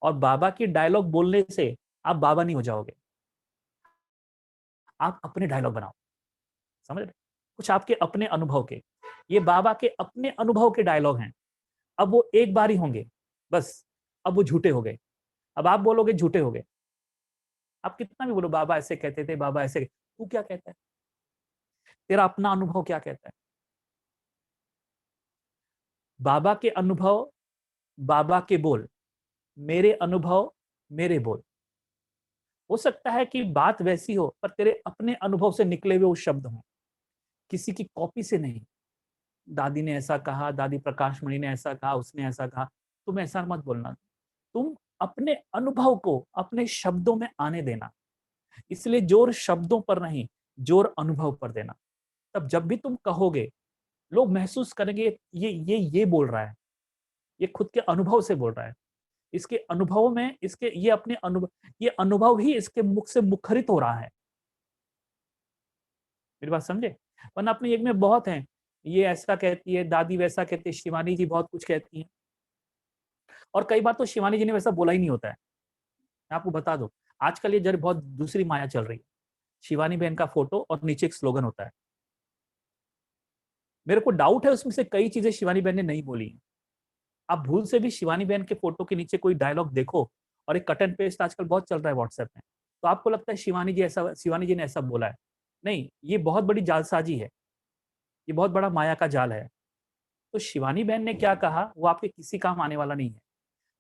और बाबा की डायलॉग बोलने से आप बाबा नहीं हो जाओगे। आप अपने डायलॉग बनाओ, समझ रहे? कुछ आपके अपने अनुभव के, ये बाबा के अपने अनुभव के डायलॉग हैं। अब वो एक बार ही होंगे, बस। अब वो झूठे हो गए। अब आप बोलोगे झूठे हो गए। आप कितना भी बोलो बाबा ऐसे कहते थे, बाबा ऐसे, तू क्या कहता है? तेरा अपना अनुभव क्या कहता है? बाबा के अनुभव, बाबा के बोल, मेरे अनुभव, मेरे बोल। हो सकता है कि बात वैसी हो पर तेरे अपने अनुभव से निकले हुए वो शब्द हों, किसी की कॉपी से नहीं। दादी ने ऐसा कहा, दादी प्रकाश मणि ने ऐसा कहा, उसने ऐसा कहा, तुम ऐसा मत बोलना। तुम अपने अनुभव को अपने शब्दों में आने देना। इसलिए जोर शब्दों पर नहीं, जोर अनुभव पर देना। तब जब भी तुम कहोगे, लोग महसूस करेंगे ये बोल रहा है, ये खुद के अनुभव से बोल रहा है। इसके अनुभव में इसके ये अनुभव ही इसके मुख से मुखरित हो रहा है। मेरी बात समझे? वरना अपने एक में बहुत हैं, ये ऐसा कहती है, दादी वैसा कहती है, शिवानी जी बहुत कुछ कहती हैं। और कई बार तो शिवानी जी ने वैसा बोला ही नहीं होता है। मैं आपको बता दूं, आजकल ये जर बहुत दूसरी माया चल रही है। शिवानी बहन का फोटो और नीचे एक स्लोगन होता है। मेरे को डाउट है उसमें से कई चीजें शिवानी बहन ने नहीं बोली हैं। आप भूल से भी शिवानी बहन के फोटो के नीचे कोई डायलॉग देखो, और एक कट एंड पेस्ट आजकल बहुत चल रहा है व्हाट्सएप में, तो आपको लगता है शिवानी जी ने ऐसा बोला है। नहीं, ये बहुत बड़ी जालसाजी है, ये बहुत बड़ा माया का जाल है। तो शिवानी बहन ने क्या कहा वो आपके किसी काम आने वाला नहीं है,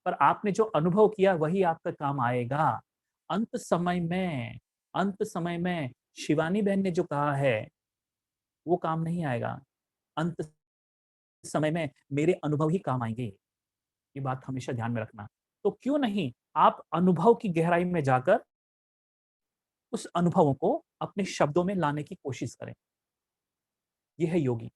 पर आपने जो अनुभव किया वही आपका काम आएगा। अंत समय में अंत समय में शिवानी बहन ने जो कहा है वो काम नहीं आएगा। अंत समय में मेरे अनुभव ही काम आएंगे। ये बात हमेशा ध्यान में रखना। तो क्यों नहीं आप अनुभव की गहराई में जाकर उस अनुभवों को अपने शब्दों में लाने की कोशिश करें। ये है योगी।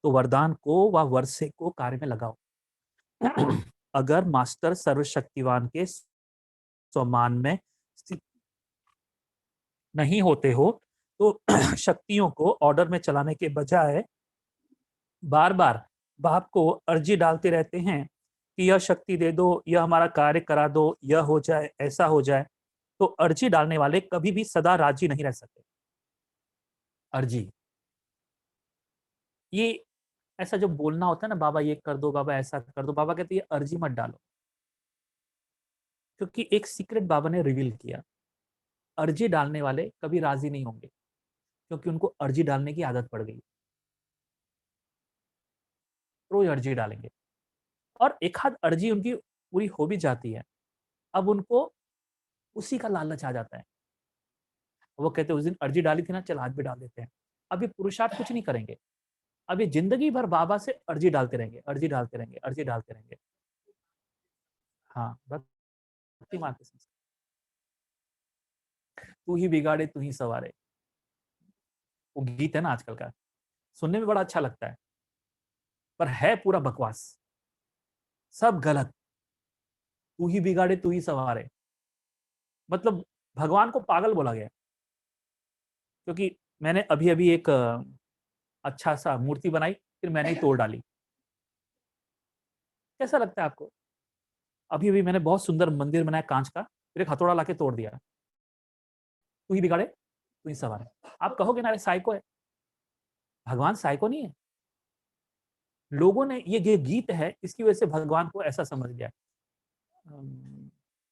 तो वरदान को व वर्षे को कार्य में लगाओ। अगर मास्टर सर्वशक्तिवान के स्वमान में स्थित नहीं होते हो तो शक्तियों को ऑर्डर में चलाने के बजाय बार बार बाप को अर्जी डालते रहते हैं कि यह शक्ति दे दो, यह हमारा कार्य करा दो, यह हो जाए, ऐसा हो जाए, तो अर्जी डालने वाले कभी भी सदा राजी नहीं रह सकते। अर्जी, ये ऐसा जो बोलना होता है ना, बाबा ये कर दो, बाबा ऐसा कर दो, बाबा कहते हैं ये अर्जी मत डालो, क्योंकि एक सीक्रेट बाबा ने रिवील किया, अर्जी डालने वाले कभी राजी नहीं होंगे, क्योंकि उनको अर्जी डालने की आदत पड़ गई, रोज अर्जी डालेंगे, और एक आध अर्जी उनकी पूरी हो भी जाती है, अब उनको उसी का लालच आ जाता है। वो कहते हैं उस दिन अर्जी डाली थी ना, चल आज भी डाल देते हैं। अब ये पुरुषार्थ कुछ नहीं करेंगे, अब ये जिंदगी भर बाबा से अर्जी डालते रहेंगे, अर्जी डालते रहेंगे, अर्जी डालते रहेंगे। हाँ, भक्ति मार्ग के संस्कार। तू ही बिगाड़े तू ही सवारे, वो गीत है ना आजकल का, सुनने में बड़ा अच्छा लगता है, पर है पूरा बकवास, सब गलत। तू ही बिगाड़े तू ही सवारे, मतलब भगवान को पागल बोला गया, क्योंकि मैंने अभी अभी एक अच्छा सा मूर्ति बनाई, फिर मैंने ही तोड़ डाली। कैसा लगता है आपको? अभी अभी मैंने बहुत सुंदर मंदिर बनाया कांच का, फिर एक हथौड़ा लाके तोड़ दिया। तू ही बिगाड़े तू ही सवारे। आप कहोगे ना, अरे साइको है। भगवान साइको नहीं है, लोगों ने ये गीत है इसकी वजह से भगवान को ऐसा समझ लिया।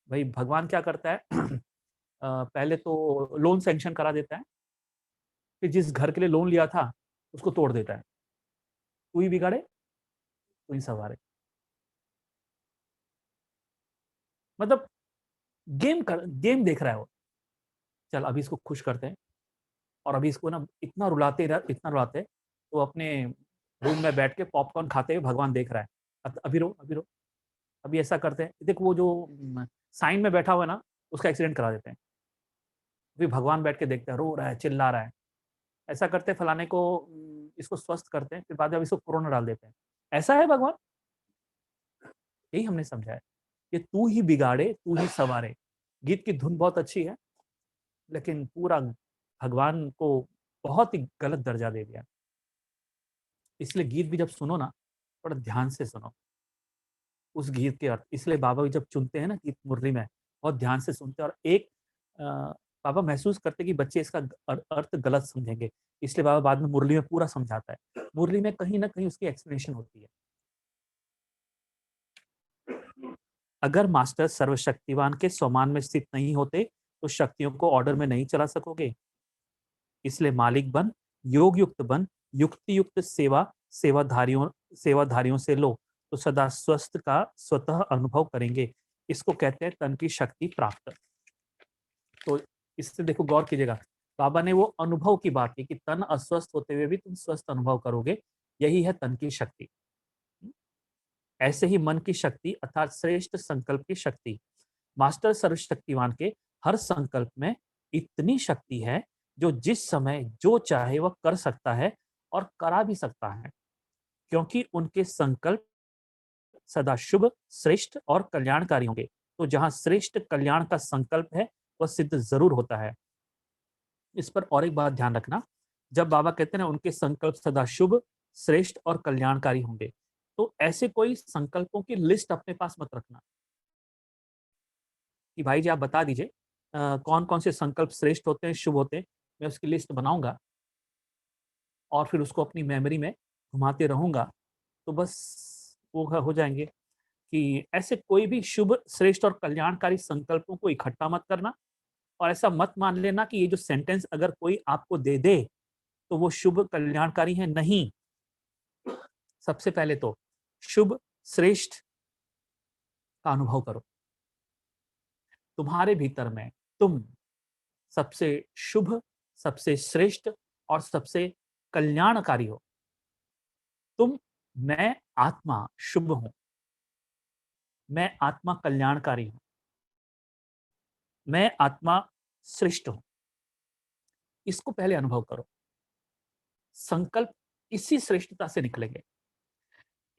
भाई भगवान क्या करता है? पहले तो लोन सैंक्शन करा देता है, फिर जिस घर के लिए लोन लिया था उसको तोड़ देता है। तू ही बिगाड़े तू ही सवारे, मतलब गेम देख रहा है वो। चल अभी इसको खुश करते हैं, और अभी इसको ना इतना रुलाते हैं, तो अपने रूम में बैठ के पॉपकॉर्न खाते हुए भगवान देख रहा है, अभी रो अभी रो। अभी ऐसा करते हैं, देख वो जो साइन में बैठा हुआ है ना, उसका एक्सीडेंट करा देते हैं। अभी भगवान बैठ के देखते हैं, रो रहा है, चिल्ला रहा है। ऐसा करते हैं, फलाने को इसको स्वस्थ करते हैं, फिर बाद में इसको कोरोना डाल देते हैं। ऐसा है भगवान? यही हमने समझा है कि तू ही बिगाड़े तू ही सवारे। गीत की धुन बहुत अच्छी है, लेकिन पूरा भगवान को बहुत ही गलत दर्जा दे दिया। इसलिए गीत भी जब सुनो ना, थोड़ा ध्यान से सुनो उस गीत के अर्थ। इसलिए बाबा भी जब चुनते हैं ना गीत मुरली में, बहुत ध्यान से सुनते हैं, और एक बाबा महसूस करते कि बच्चे इसका अर्थ गलत समझेंगे, इसलिए बाबा बाद में मुरली में पूरा समझाता है। मुरली में कहीं ना कहीं उसकी एक्सप्लेनेशन होती है। अगर मास्टर सर्वशक्तिवान के स्वमान में स्थित नहीं होते तो शक्तियों को ऑर्डर में नहीं चला सकोगे। इसलिए मालिक बन, योग युक्त बन, युक्ति युक्त सेवाधारियों से लो, तो सदा स्वस्थ का स्वतः अनुभव करेंगे। इसको कहते हैं तन की शक्ति प्राप्त। तो इससे देखो, गौर कीजिएगा, बाबा ने वो अनुभव की बात की कि तन अस्वस्थ होते हुए भी तुम स्वस्थ अनुभव करोगे, यही है तन की शक्ति। ऐसे ही मन की शक्ति अर्थात श्रेष्ठ संकल्प की शक्ति। मास्टर सर्वशक्तिवान के हर संकल्प में इतनी शक्ति है जो जिस समय जो चाहे वह कर सकता है और करा भी सकता है, क्योंकि उनके संकल्प सदा शुभ, श्रेष्ठ और कल्याणकारी होंगे। तो जहां श्रेष्ठ कल्याण का संकल्प है वह सिद्ध जरूर होता है। इस पर और एक बात ध्यान रखना, जब बाबा कहते हैं ना उनके संकल्प सदा शुभ, श्रेष्ठ और कल्याणकारी होंगे, तो ऐसे कोई संकल्पों की लिस्ट अपने पास मत रखना कि भाई जी आप बता दीजिए कौन कौन से संकल्प श्रेष्ठ होते हैं, शुभ होते हैं, मैं उसकी लिस्ट बनाऊंगा और फिर उसको अपनी मेमोरी में घुमाते रहूंगा, तो बस वो हो जाएंगे। कि ऐसे कोई भी शुभ, श्रेष्ठ और कल्याणकारी संकल्पों को इकट्ठा मत करना, और ऐसा मत मान लेना कि ये जो सेंटेंस अगर कोई आपको दे दे तो वो शुभ कल्याणकारी है। नहीं, सबसे पहले तो शुभ श्रेष्ठ का अनुभव करो। तुम्हारे भीतर में तुम सबसे शुभ, सबसे श्रेष्ठ और सबसे कल्याणकारी हो। मैं आत्मा शुभ हूं, मैं आत्मा कल्याणकारी हूं, मैं आत्मा श्रेष्ठ हूं। इसको पहले अनुभव करो। संकल्प इसी श्रेष्ठता से निकलेंगे।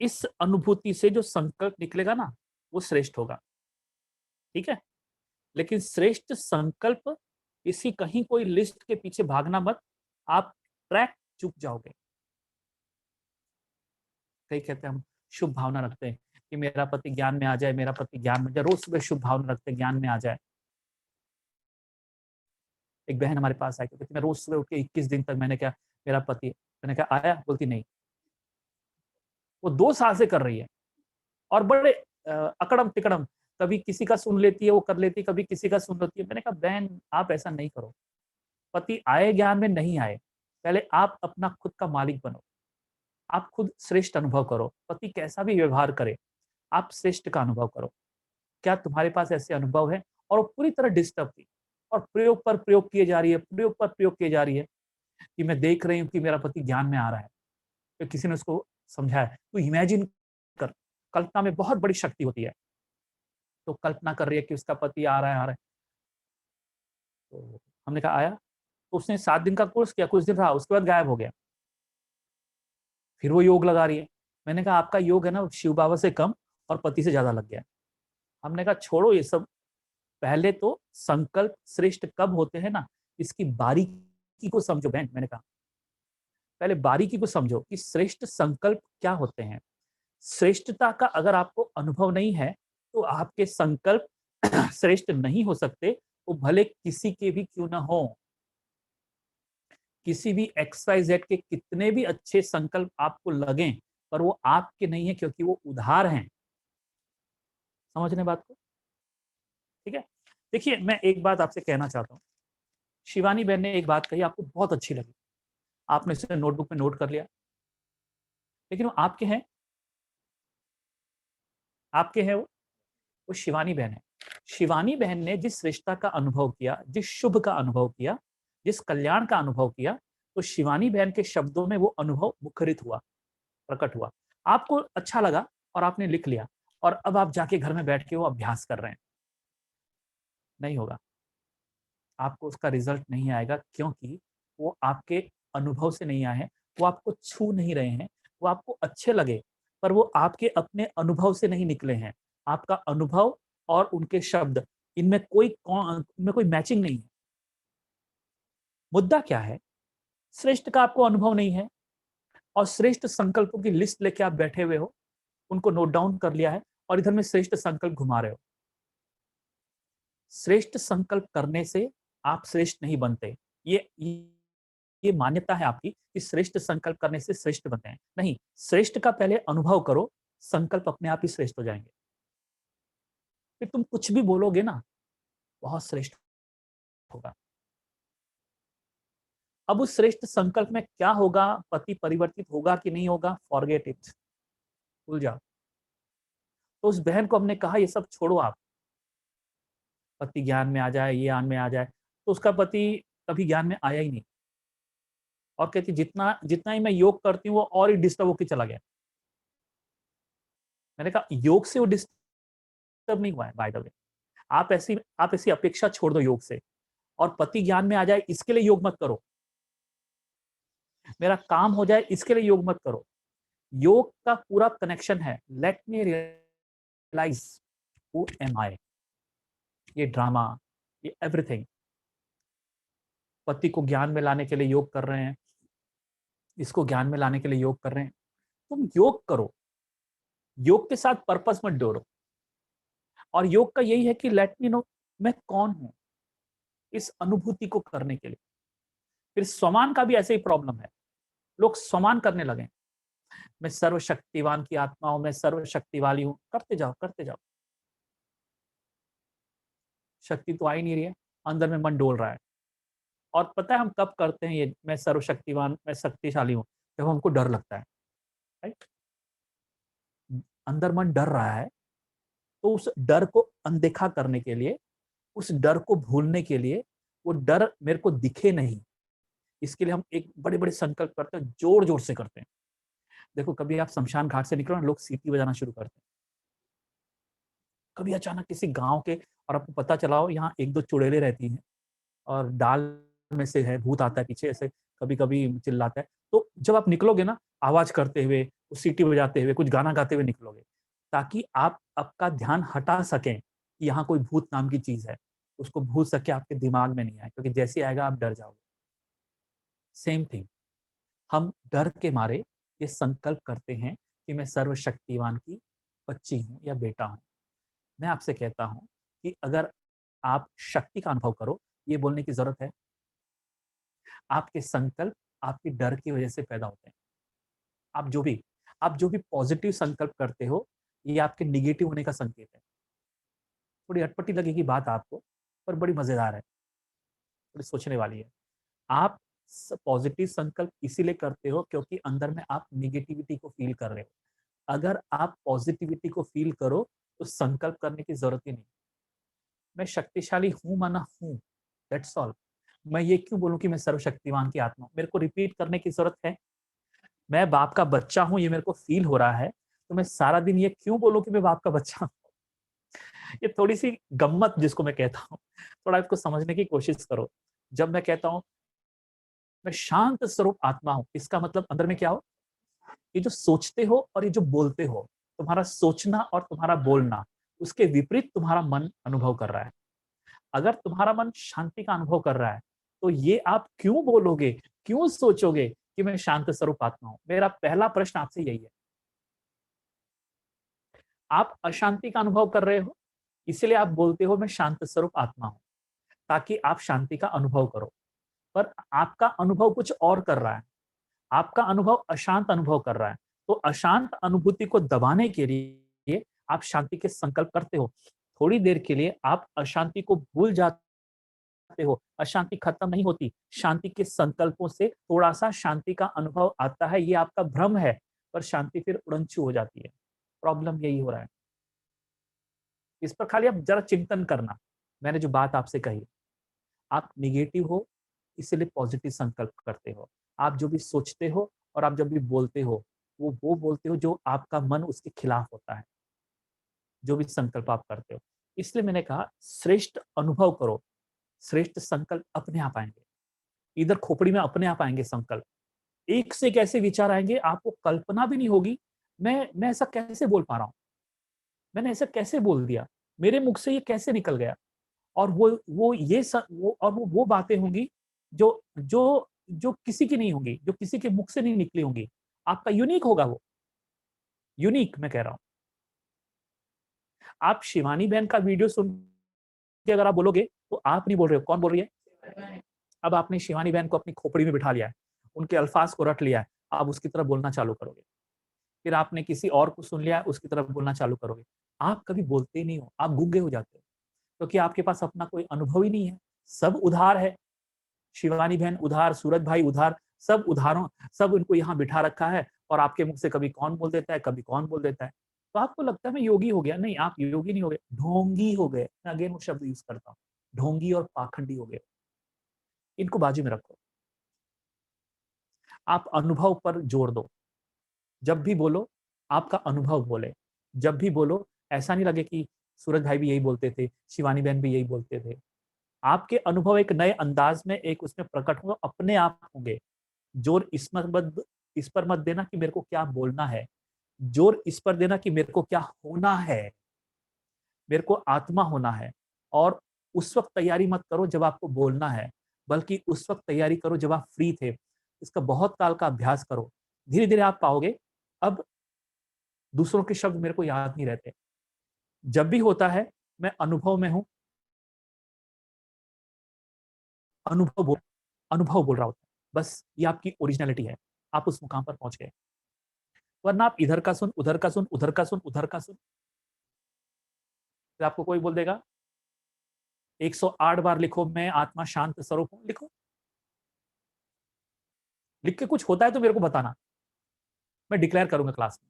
इस अनुभूति से जो संकल्प निकलेगा ना, वो श्रेष्ठ होगा। ठीक है? लेकिन श्रेष्ठ संकल्प किसी कहीं कोई लिस्ट के पीछे भागना मत, आप ट्रैक चूक जाओगे। कई कहते हैं हम शुभ भावना रखते हैं कि मेरा पति ज्ञान में आ जाए, मेरा पति ज्ञान में जाए, रोज सुबह शुभ भावना रखते हैं ज्ञान में आ जाए। एक बहन हमारे पास आई, कहती मैं रोज सुबह उठ के 21 दिन तक, मैंने कहा मेरा पति, मैंने कहा आया, बोलती नहीं। वो 2 साल से कर रही है और बड़े अकड़म टिकड़म, कभी किसी का सुन लेती है, वो कर लेती है, कभी किसी का सुन लेती है। मैंने कहा बहन आप ऐसा नहीं करो, पति आए ज्ञान में नहीं आए, पहले आप अपना खुद का मालिक बनो, आप खुद श्रेष्ठ अनुभव करो। पति कैसा भी व्यवहार करे, आप श्रेष्ठ का अनुभव करो। क्या तुम्हारे पास ऐसे अनुभव है? और वो पूरी तरह डिस्टर्ब थी और प्रयोग पर प्रयोग किए जा रही है, प्रयोग पर प्रयोग किए जा रही है कि मैं देख रही हूँ कि मेरा पति ज्ञान में आ रहा है। तो किसी ने उसको समझाया, तो इमेजिन कर, कल्पना में बहुत बड़ी शक्ति होती है। तो कल्पना कर रही है कि उसका पति आ रहा है, आ रहा है। तो हमने कहा आया, तो उसने 7 दिन का कोर्स किया, कुछ दिन रहा, उसके बाद गायब हो गया। फिर वो योग लगा रही है। मैंने कहा आपका योग है ना शिव बाबा से कम और पति से ज्यादा लग गया है। हमने कहा छोड़ो ये सब, पहले तो संकल्प श्रेष्ठ कब होते हैं ना, इसकी बारीकी को समझो बहन। मैंने कहा पहले बारीकी को समझो कि श्रेष्ठ संकल्प क्या होते हैं। श्रेष्ठता का अगर आपको अनुभव नहीं है तो आपके संकल्प श्रेष्ठ नहीं हो सकते, वो भले किसी के भी क्यों ना हो। किसी भी XYZ के कितने भी अच्छे संकल्प आपको लगें, पर वो आपके नहीं है क्योंकि वो उधार हैं। समझ रहे बात को? ठीक है? देखिए मैं एक बात आपसे कहना चाहता हूँ। शिवानी बहन ने एक बात कही, आपको बहुत अच्छी लगी, आपने इसे नोटबुक में नोट कर लिया, लेकिन वो आपके हैं, आपके हैं वो शिवानी बहन है। शिवानी बहन ने जिस रिश्ता का अनुभव किया, जिस शुभ का अनुभव किया, जिस कल्याण का अनुभव किया, तो शिवानी बहन के शब्दों में वो अनुभव मुखरित हुआ, प्रकट हुआ। आपको अच्छा लगा और आपने लिख लिया, और अब आप जाके घर में बैठ के वो अभ्यास कर रहे हैं। नहीं होगा, आपको उसका रिजल्ट नहीं आएगा, क्योंकि वो आपके अनुभव से नहीं आए हैं, वो आपको छू नहीं रहे हैं। वो आपको अच्छे लगे, पर वो आपके अपने अनुभव से नहीं निकले हैं। आपका अनुभव और उनके शब्द, इनमें कोई मैचिंग नहीं है। मुद्दा क्या है? श्रेष्ठ का आपको अनुभव नहीं है और श्रेष्ठ संकल्पों की लिस्ट लेके आप बैठे हुए हो, उनको नोट डाउन कर लिया है और इधर में श्रेष्ठ संकल्प घुमा रहे हो। श्रेष्ठ संकल्प करने से आप श्रेष्ठ नहीं बनते। ये ये मान्यता है आपकी कि श्रेष्ठ संकल्प करने से श्रेष्ठ बनते हैं। नहीं, श्रेष्ठ का पहले अनुभव करो, संकल्प अपने आप ही श्रेष्ठ हो जाएंगे। फिर तुम कुछ भी बोलोगे ना, बहुत श्रेष्ठ होगा। अब उस श्रेष्ठ संकल्प में क्या होगा, पति परिवर्तित होगा कि नहीं होगा, फॉरगेट इट, भूल जाओ। तो उस बहन को हमने कहा ये सब छोड़ो आप, पति ज्ञान में आ जाए, ये ज्ञान में आ जाए। तो उसका पति कभी ज्ञान में आया ही नहीं, और कहती जितना जितना ही मैं योग करती हूँ वो और ही डिस्टर्ब होकर चला गया। मैंने कहा योग से वो डिस्टर्ब नहीं हुआ है, बाय द वे। आप ऐसी अपेक्षा छोड़ दो योग से, और पति ज्ञान में आ जाए इसके लिए योग मत करो, मेरा काम हो जाए इसके लिए योग मत करो। योग का पूरा कनेक्शन है, let me realise who am I. ये ड्रामा, ये एवरीथिंग पति को ज्ञान में लाने के लिए योग कर रहे हैं, इसको ज्ञान में लाने के लिए योग कर रहे हैं। तुम योग करो, योग के साथ पर्पस मत जोड़ो। और योग का यही है कि लेट मी नो मैं कौन हूं, इस अनुभूति को करने के लिए। फिर स्वमान का भी ऐसे ही प्रॉब्लम है, लोग स्वमान करने लगे, मैं सर्वशक्तिवान की आत्मा हूं, मैं सर्वशक्ति वाली हूं। करते जाओ करते जाओ, शक्ति तो आ ही नहीं रही है, अंदर में मन डोल रहा है। और पता है हम कब करते हैं ये, मैं सर्वशक्तिवान, मैं शक्तिशाली हूं, जब हमको डर लगता है, राइट? अंदर मन डर रहा है, तो उस डर को अनदेखा करने के लिए, उस डर को भूलने के लिए, वो डर मेरे को दिखे नहीं, इसके लिए हम एक बड़े बड़े संकल्प करते हैं, जोर जोर से करते हैं। देखो कभी आप शमशान घाट से निकलो ना, लोग सीटी बजाना शुरू करते हैं। कभी अचानक किसी गांव के, और आपको पता चला हो यहाँ एक दो चुड़ैलें रहती हैं और डाल में से है, भूत आता है पीछे ऐसे कभी कभी चिल्लाता है, तो जब आप निकलोगे ना आवाज करते हुए, सीटी बजाते हुए, कुछ गाना गाते हुए निकलोगे, ताकि आप आपका ध्यान हटा सकें कि यहाँ कोई भूत नाम की चीज है, उसको भूत सके आपके दिमाग में नहीं आए, क्योंकि जैसे आएगा आप डर जाओगे। सेम थिंग, हम डर के मारे ये संकल्प करते हैं कि मैं सर्वशक्तिवान की बच्ची हूँ या बेटा हूँ। मैं आपसे कहता हूँ कि अगर आप शक्ति का अनुभव करो, ये बोलने की जरूरत है, आपके संकल्प आपके डर की वजह से पैदा होते हैं। आप जो भी आप जो भी पॉजिटिव संकल्प करते हो, ये आपके नेगेटिव होने का संकेत है। थोड़ी अटपटी लगेगी बात आपको, पर बड़ी मजेदार है, थोड़ी सोचने वाली है। आप पॉजिटिव संकल्प इसीलिए करते हो क्योंकि अंदर में आप नेगेटिविटी को फील कर रहे हो। अगर आप पॉजिटिविटी को फील करो तो संकल्प करने की जरूरत ही नहीं। मैं शक्तिशाली हूं माना हूं, दैट्स ऑल। मैं ये क्यों बोलूं कि मैं सर्वशक्तिमान की आत्मा हूं? मेरे को रिपीट करने की जरूरत है? मैं बाप का बच्चा हूं, ये मेरे को फील हो रहा है, तो मैं सारा दिन ये क्यों बोलूं कि मैं बाप का बच्चा हूं? ये थोड़ी सी गम्मत जिसको मैं कहता हूँ, थोड़ा इसको समझने की कोशिश करो। जब मैं कहता हूँ मैं शांत स्वरूप आत्मा हूँ, इसका मतलब अंदर में क्या हो? ये जो सोचते हो और ये जो बोलते हो, तुम्हारा सोचना और तुम्हारा बोलना, उसके विपरीत तुम्हारा मन अनुभव कर रहा है। अगर तुम्हारा मन शांति का अनुभव कर रहा है, तो ये आप क्यों बोलोगे, क्यों सोचोगे कि मैं शांत स्वरूप आत्मा हूं? मेरा पहला प्रश्न आपसे यही है। आप अशांति का अनुभव कर रहे हो, इसलिए आप बोलते हो मैं शांत स्वरूप आत्मा हूं, ताकि आप शांति का अनुभव करो। पर आपका अनुभव कुछ और कर रहा है, आपका अनुभव अशांत अनुभव कर रहा है। तो अशांत अनुभूति को दबाने के लिए आप शांति के संकल्प करते हो। थोड़ी देर के लिए आप अशांति को भूल जाते हो, अशांति खत्म नहीं होती। शांति के संकल्पों से थोड़ा-सा शांति का अनुभव आता है, ये आपका भ्रम है, पर शांति फिर उड़न-छू हो जाती है। प्रॉब्लम यही हो रहा है। इस पर खाली आप ज़रा चिंतन करना, मैंने जो बात आपसे कही। आप नेगेटिव हो, इसलिए पॉजिटिव संकल्प करते हो। आप जो भी सोचते हो और आप जब भी बोलते हो, वो बोलते हो जो आपका मन उसके खिलाफ होता है, जो भी संकल्प आप करते हो। इसलिए मैंने कहा श्रेष्ठ अनुभव करो, श्रेष्ठ संकल्प अपने आप आएँगे। इधर खोपड़ी में अपने आप आएँगे संकल्प। एक से एक ऐसे विचार आएँगे, आपको कल्पना भी नहीं होगी, मैं ऐसा कैसे बोल पा रहा हूँ? मैंने ऐसा कैसे बोल दिया? मेरे मुख से ये कैसे निकल गया? और वो ये स वो और वो बातें होंगी जो जो जो किसी की नहीं होंगी, जो किसी के मुख से नहीं निकली होंगी। आपका यूनिक होगा वो, यूनिक मैं कह रहा हूँ। आप शिवानी बहन का वीडियो सुन के अगर आप बोलोगे, तो आप नहीं बोल रहे हो, कौन बोल रही है? अब आपने शिवानी बहन को अपनी खोपड़ी में बिठा लिया है, उनके अल्फाज को रट लिया है, आप उसकी तरफ बोलना चालू करोगे। फिर आपने किसी और को सुन लिया, उसकी तरफ बोलना चालू करोगे। आप कभी बोलते ही नहीं हो, आप गूंगे हो जाते हो, क्योंकि आपके पास अपना कोई अनुभव ही नहीं है। सब उधार है। शिवानी बहन उधार, सूरज भाई उधार, सब उधारों सब इनको यहाँ बिठा रखा है और आपके मुख से कभी कौन बोल देता है, कभी कौन बोल देता है। तो आपको लगता है मैं योगी हो गया, नहीं आप योगी नहीं हो गए, ढोंगी हो गए। मैं अगेन वो शब्द यूज़ करता हूँ, ढोंगी और पाखंडी हो गए। इनको बाजू में रखो, आप अनुभव पर जोर दो। जब भी बोलो, आपका अनुभव बोले। जब भी बोलो, ऐसा नहीं लगे कि सूरज भाई भी यही बोलते थे, शिवानी बहन भी यही बोलते थे। आपके अनुभव एक नए अंदाज में एक उसमें प्रकट होंगे, अपने आप होंगे। जोर इस पर मत देना कि मेरे को क्या बोलना है, जोर इस पर देना कि मेरे को क्या होना है, मेरे को आत्मा होना है। और उस वक्त तैयारी मत करो जब आपको बोलना है, बल्कि उस वक्त तैयारी करो जब आप फ्री थे। इसका बहुत काल का अभ्यास करो, धीरे धीरे आप पाओगे। अब दूसरों के शब्द मेरे को याद नहीं रहते, जब भी होता है मैं अनुभव में हूं, अनुभव बोल अनुभव बोल रहा होता है। बस ये आपकी ओरिजिनलिटी है, आप उस मुकाम पर पहुंच गए। वरना आप इधर का सुन, उधर का सुन, उधर का सुन, उधर का सुन, फिर आपको कोई बोल देगा 108 बार लिखो मैं आत्मा शांत स्वरूप हूं। लिखो, लिख के कुछ होता है तो मेरे को बताना, मैं डिक्लेयर करूंगा क्लास में।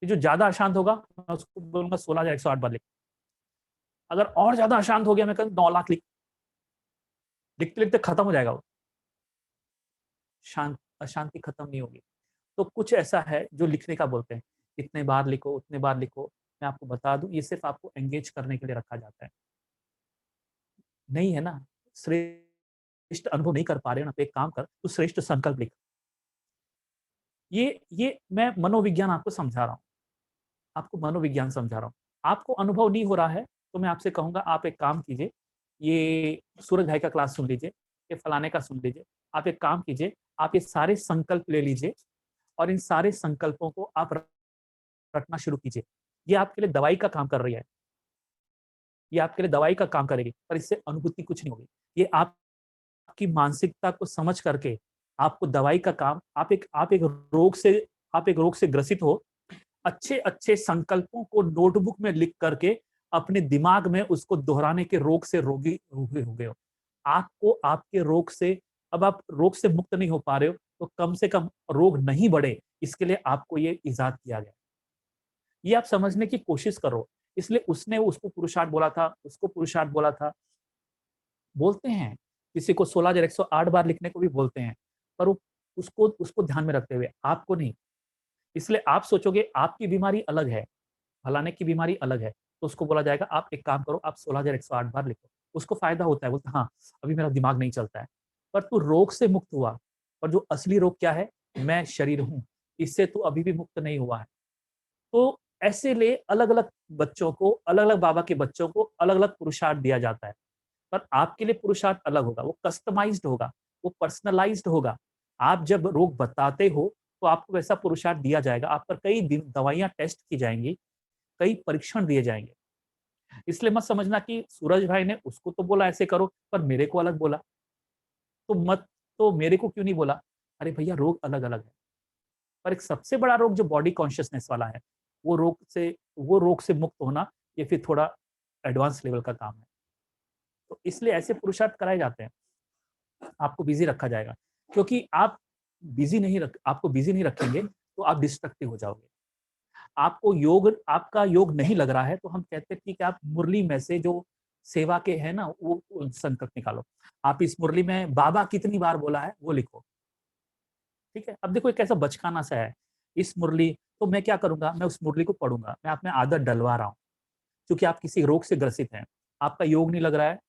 ये जो ज्यादा अशांत होगा मैं उसको बोलूंगा 16,108 बार लिख। अगर और ज्यादा अशांत हो गया मैं कहूँ 9 लाख लिख। लिखते लिखते खत्म हो जाएगा वो, शांत अशांति खत्म नहीं होगी। तो कुछ ऐसा है जो लिखने का बोलते हैं, इतने बार लिखो, उतने बार लिखो। मैं आपको बता दूं, ये सिर्फ आपको एंगेज करने के लिए रखा जाता है, नहीं है ना। श्रेष्ठ अनुभव नहीं कर पा रहे हो ना, तो एक काम कर, तू श्रेष्ठ संकल्प लिख। ये मैं मनोविज्ञान आपको समझा रहा हूँ, आपको मनोविज्ञान समझा रहा हूँ। आपको अनुभव नहीं हो रहा है, तो मैं आपसे कहूँगा आप एक काम कीजिए, ये सूरज भाई का क्लास सुन लीजिए, ये फलाने का सुन लीजिए। आप एक काम कीजिए, आप ये सारे संकल्प ले लीजिए और इन सारे संकल्पों को आप रटना शुरू कीजिए। ये आपके लिए दवाई का काम कर रही है, ये आपके लिए दवाई का काम करेगी, पर इससे अनुभूति कुछ नहीं होगी। ये आपकी मानसिकता को समझ करके आपको दवाई का काम, आप एक रोग से ग्रसित हो, अच्छे-अच्छे संकल्पों को नोटबुक में लिख करके अपने दिमाग में उसको दोहराने के रोग से रोगी रोगी हो गए हो। आपको आपके रोग से, अब आप रोग से मुक्त नहीं हो पा रहे हो, तो कम से कम रोग नहीं बढ़े, इसके लिए आपको ये इजाद किया गया। ये आप समझने की कोशिश करो। इसलिए उसने उसको पुरुषार्थ बोला था, उसको पुरुषार्थ बोला था। बोलते हैं, किसी को 16,108 बार लिखने को भी बोलते हैं, पर वो उसको उसको ध्यान में रखते हुए, आपको नहीं। इसलिए आप सोचोगे आपकी बीमारी अलग है, फलाने की बीमारी अलग है, तो उसको बोला जाएगा आप एक काम करो, आप 16,108 बार लिखो। उसको फ़ायदा होता है, बोलता है हाँ, अभी मेरा दिमाग नहीं चलता है। पर तू रोग से मुक्त हुआ, और जो असली रोग क्या है? मैं शरीर हूँ, इससे तू अभी भी मुक्त नहीं हुआ है। तो ऐसे लिए अलग-अलग बच्चों को, अलग-अलग बाबा के बच्चों को अलग-अलग पुरुषार्थ दिया जाता है। पर आपके लिए पुरुषार्थ अलग होगा, वो कस्टमाइज़्ड होगा, वो पर्सनलाइज़्ड होगा। आप जब रोग बताते हो, तो आपको वैसा पुरुषार्थ दिया जाएगा। आप पर कई दिन दवाइयाँ टेस्ट की जाएँगी, कई परीक्षण दिए जाएँगे। इसलिए मत समझना कि सूरज भाई ने उसको तो बोला ऐसे करो, पर मेरे को अलग बोला, तो मत तो मेरे को क्यों नहीं बोला? अरे भैया रोग अलग-अलग है। पर एक सबसे बड़ा रोग जो बॉडी कॉन्शसनेस वाला है, वो रोग से मुक्त होना, ये फिर थोड़ा एडवांस लेवल का काम है। तो इसलिए ऐसे पुरुषार्थ कराए जाते हैं। आपको बिज़ी रखा जाएगा, क्योंकि आपको बिज़ी नहीं रखेंगे, तो आप डिस्ट्रक्टिव हो जाओगे। आपका योग नहीं लग रहा है, तो हम कहते हैं ठीक है, आप मुरली में से जो सेवा के हैं ना, वो संकल्प निकालो। आप इस मुरली में बाबा कितनी बार बोला है, वो लिखो। ठीक है? अब देखो एक ऐसा बचकाना सा है, इस मुरली तो मैं क्या करूँगा, मैं उस मुरली को पढ़ूँगा, मैं आप में आदत डलवा रहा हूँ। क्योंकि आप किसी रोग से ग्रसित हैं, आपका योग नहीं लग रहा है,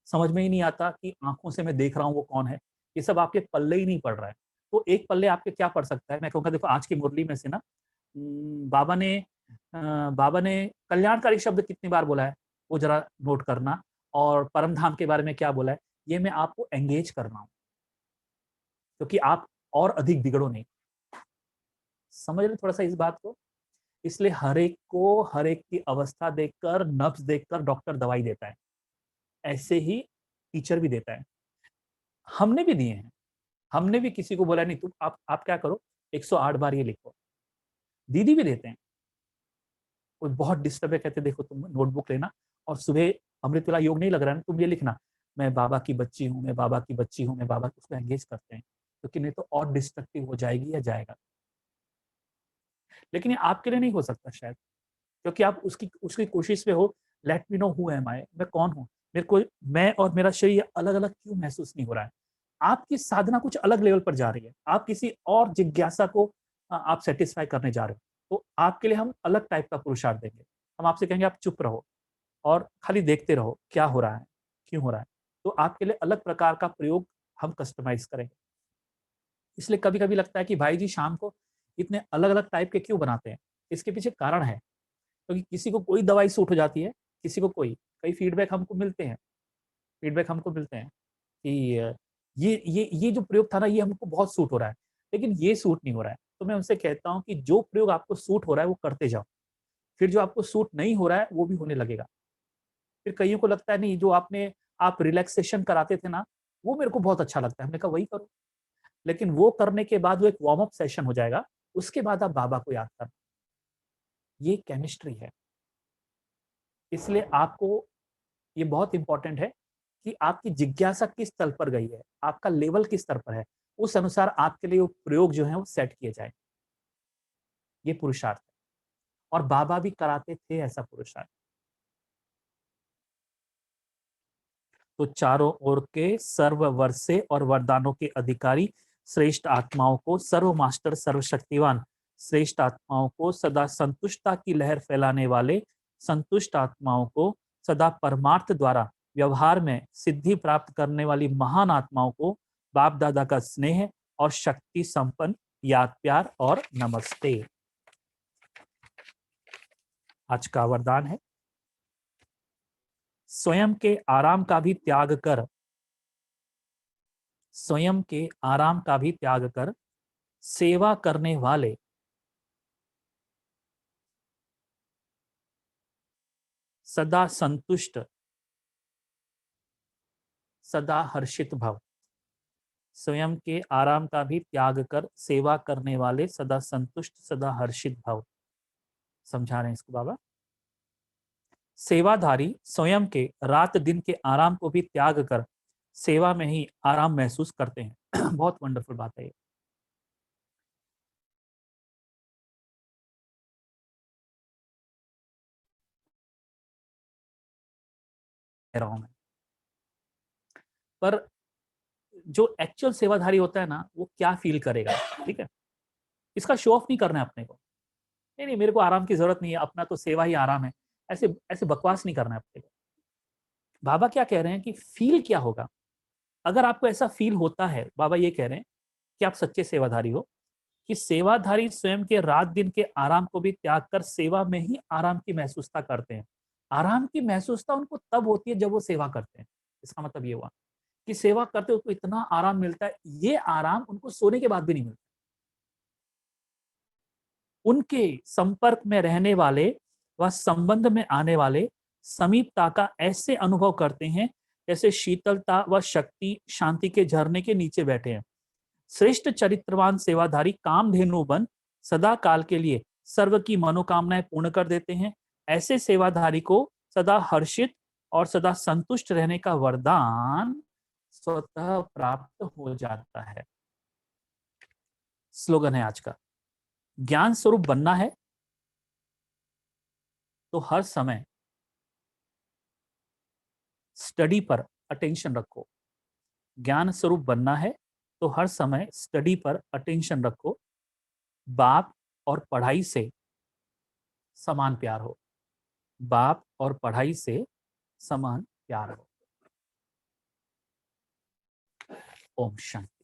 समझ में ही नहीं आता कि आँखों से मैं देख रहा हूँ वो कौन है, ये सब आपके पल्ले ही नहीं पड़ रहा है। तो एक पल्ले आपके क्या पड़ सकता है, मैं कहूँगा देखो आज की मुरली में से ना बाबा ने कल्याणकारी शब्द कितनी बार बोला है, वो ज़रा नोट करना, और परम धाम के बारे में क्या बोला है, ये मैं आपको एंगेज कर रहा हूँ, क्योंकि आप और अधिक बिगड़ो नहीं। समझ रहे हैं थोड़ा-सा इस बात को? इसलिए हर एक की अवस्था देखकर, नब्ज़ देखकर डॉक्टर दवाई देता है। ऐसे ही टीचर भी देता है। हमने भी दिए हैं। हमने भी किसी को बोला नहीं तुम आप क्या करो 108 बार ये लिखो। दीदी भी देते हैं। कोई बहुत डिस्टर्ब है कहते देखो तुम नोटबुक लेना और सुबह अमृत वेला योग नहीं लग रहा है ना तुम ये लिखना, मैं बाबा की बच्ची हूँ, मैं बाबा की बच्ची हूँ, मैं बाबा उसको एंगेज करते हैं। क्योंकि नहीं तो और डिस्ट्रक्टिव हो जाएगी या जाएगा। लेकिन ये आपके लिए नहीं हो सकता शायद, क्योंकि आप उसकी उसकी कोशिश में हो, let me know who am I, मैं कौन हूँ? मेरे को मैं और मेरा शरीर अलग-अलग क्यों महसूस नहीं हो रहा है? आपकी साधना कुछ अलग लेवल पर जा रही है। आप किसी और जिज्ञासा को आप सैटिस्फाई करने जा रहे हो। तो आपके लिए हम अलग टाइप का पुरुषार्थ देंगे। हम आपसे कहेंगे आप चुप रहो और खाली देखते रहो, क्या हो रहा है? क्यों हो रहा है? तो आपके लिए अलग प्रकार का प्रयोग हम कस्टमाइज़ करेंगे। इसलिए कभी-कभी लगता है कि भाई जी शाम को इतने अलग-अलग टाइप के क्यों बनाते हैं? इसके पीछे कारण है। क्योंकि किसी को कोई दवाई सूट हो जाती है, किसी को कोई। कई फीडबैक हमको मिलते हैं कि ये जो प्रयोग था ना ये हमको बहुत सूट हो रहा है, लेकिन ये सूट नहीं हो रहा है। तो मैं उनसे कहता हूँ कि जो प्रयोग आपको सूट हो रहा है वो करते जाओ। फिर जो आपको सूट नहीं हो रहा है वो भी होने लगेगा। फिर कइयों को लगता है नहीं जो आप रिलैक्सेशन कराते थे ना, वो मेरे को बहुत अच्छा लगता है। हमने कहा वही करो। लेकिन वो करने के बाद वो एक वार्म अप सेशन हो जाएगा, उसके बाद आप बाबा को याद करना। ये केमिस्ट्री है। इसलिए आपको ये बहुत इम्पोर्टेंट है कि आपकी जिज्ञासा किस तल पर गई है, आपका लेवल किस स्तर पर है, उस अनुसार आपके लिए वो प्रयोग जो है वो सेट किए जाएँ। ये पुरुषार्थ है और बाबा भी कराते थे ऐसा पुरुषार्थ। तो चारों ओर के सर्व वर्षे और वरदानों के अधिकारी श्रेष्ठ आत्माओं को सर्व मास्टर सर्वशक्तिवान श्रेष्ठ आत्माओं को सदा संतुष्टता की लहर फैलाने वाले संतुष्ट आत्माओं को सदा परमार्थ द्वारा व्यवहार में सिद्धि प्राप्त करने वाली महान आत्माओं को बाप दादा का स्नेह और शक्ति संपन्न याद प्यार और नमस्ते। आज का वरदान है, स्वयं के आराम का भी त्याग कर, स्वयं के आराम का भी त्याग कर सेवा करने वाले सदा संतुष्ट सदा हर्षित भव। स्वयं के आराम का भी त्याग कर सेवा करने वाले सदा संतुष्ट सदा हर्षित भव। समझा रहे हैं इसको बाबा। सेवाधारी स्वयं के रात दिन के आराम को भी त्याग कर सेवा में ही आराम महसूस करते हैं। बहुत वंडरफुल बात है ये। पर जो एक्चुअल सेवाधारी होता है ना, वो क्या फील करेगा, ठीक है। इसका शो ऑफ नहीं करना है अपने को, नहीं नहीं मेरे को आराम की जरूरत नहीं है, अपना तो सेवा ही आराम है, ऐसे ऐसे बकवास नहीं करना है अपने को। बाबा क्या कह रहे हैं कि फील क्या होगा। अगर आपको ऐसा फील होता है, बाबा ये कह रहे हैं कि आप सच्चे सेवाधारी हो, कि सेवाधारी स्वयं के रात दिन के आराम को भी त्याग कर सेवा में ही आराम की महसूसता करते हैं। आराम की महसूसता उनको तब होती है जब वो सेवा करते हैं। इसका मतलब ये हुआ कि सेवा करते उनको इतना आराम मिलता है, ये आराम उनको सोने के बाद भी नहीं मिलता। उनके संपर्क में रहने वाले व संबंध में आने वाले समीपता का ऐसे अनुभव करते हैं जैसे शीतलता व शक्ति शांति के झरने के नीचे बैठे हैं। श्रेष्ठ चरित्रवान सेवाधारी कामधेनु बन सदा काल के लिए सर्व की मनोकामनाएं पूर्ण कर देते हैं। ऐसे सेवाधारी को सदा हर्षित और सदा संतुष्ट रहने का वरदान स्वतः प्राप्त हो जाता है। स्लोगन है आज का, ज्ञान स्वरूप बनना है तो हर समय स्टडी पर अटेंशन रखो। ज्ञान स्वरूप बनना है तो हर समय स्टडी पर अटेंशन रखो। बाप और पढ़ाई से समान प्यार हो। बाप और पढ़ाई से समान प्यार हो। ओम शांति।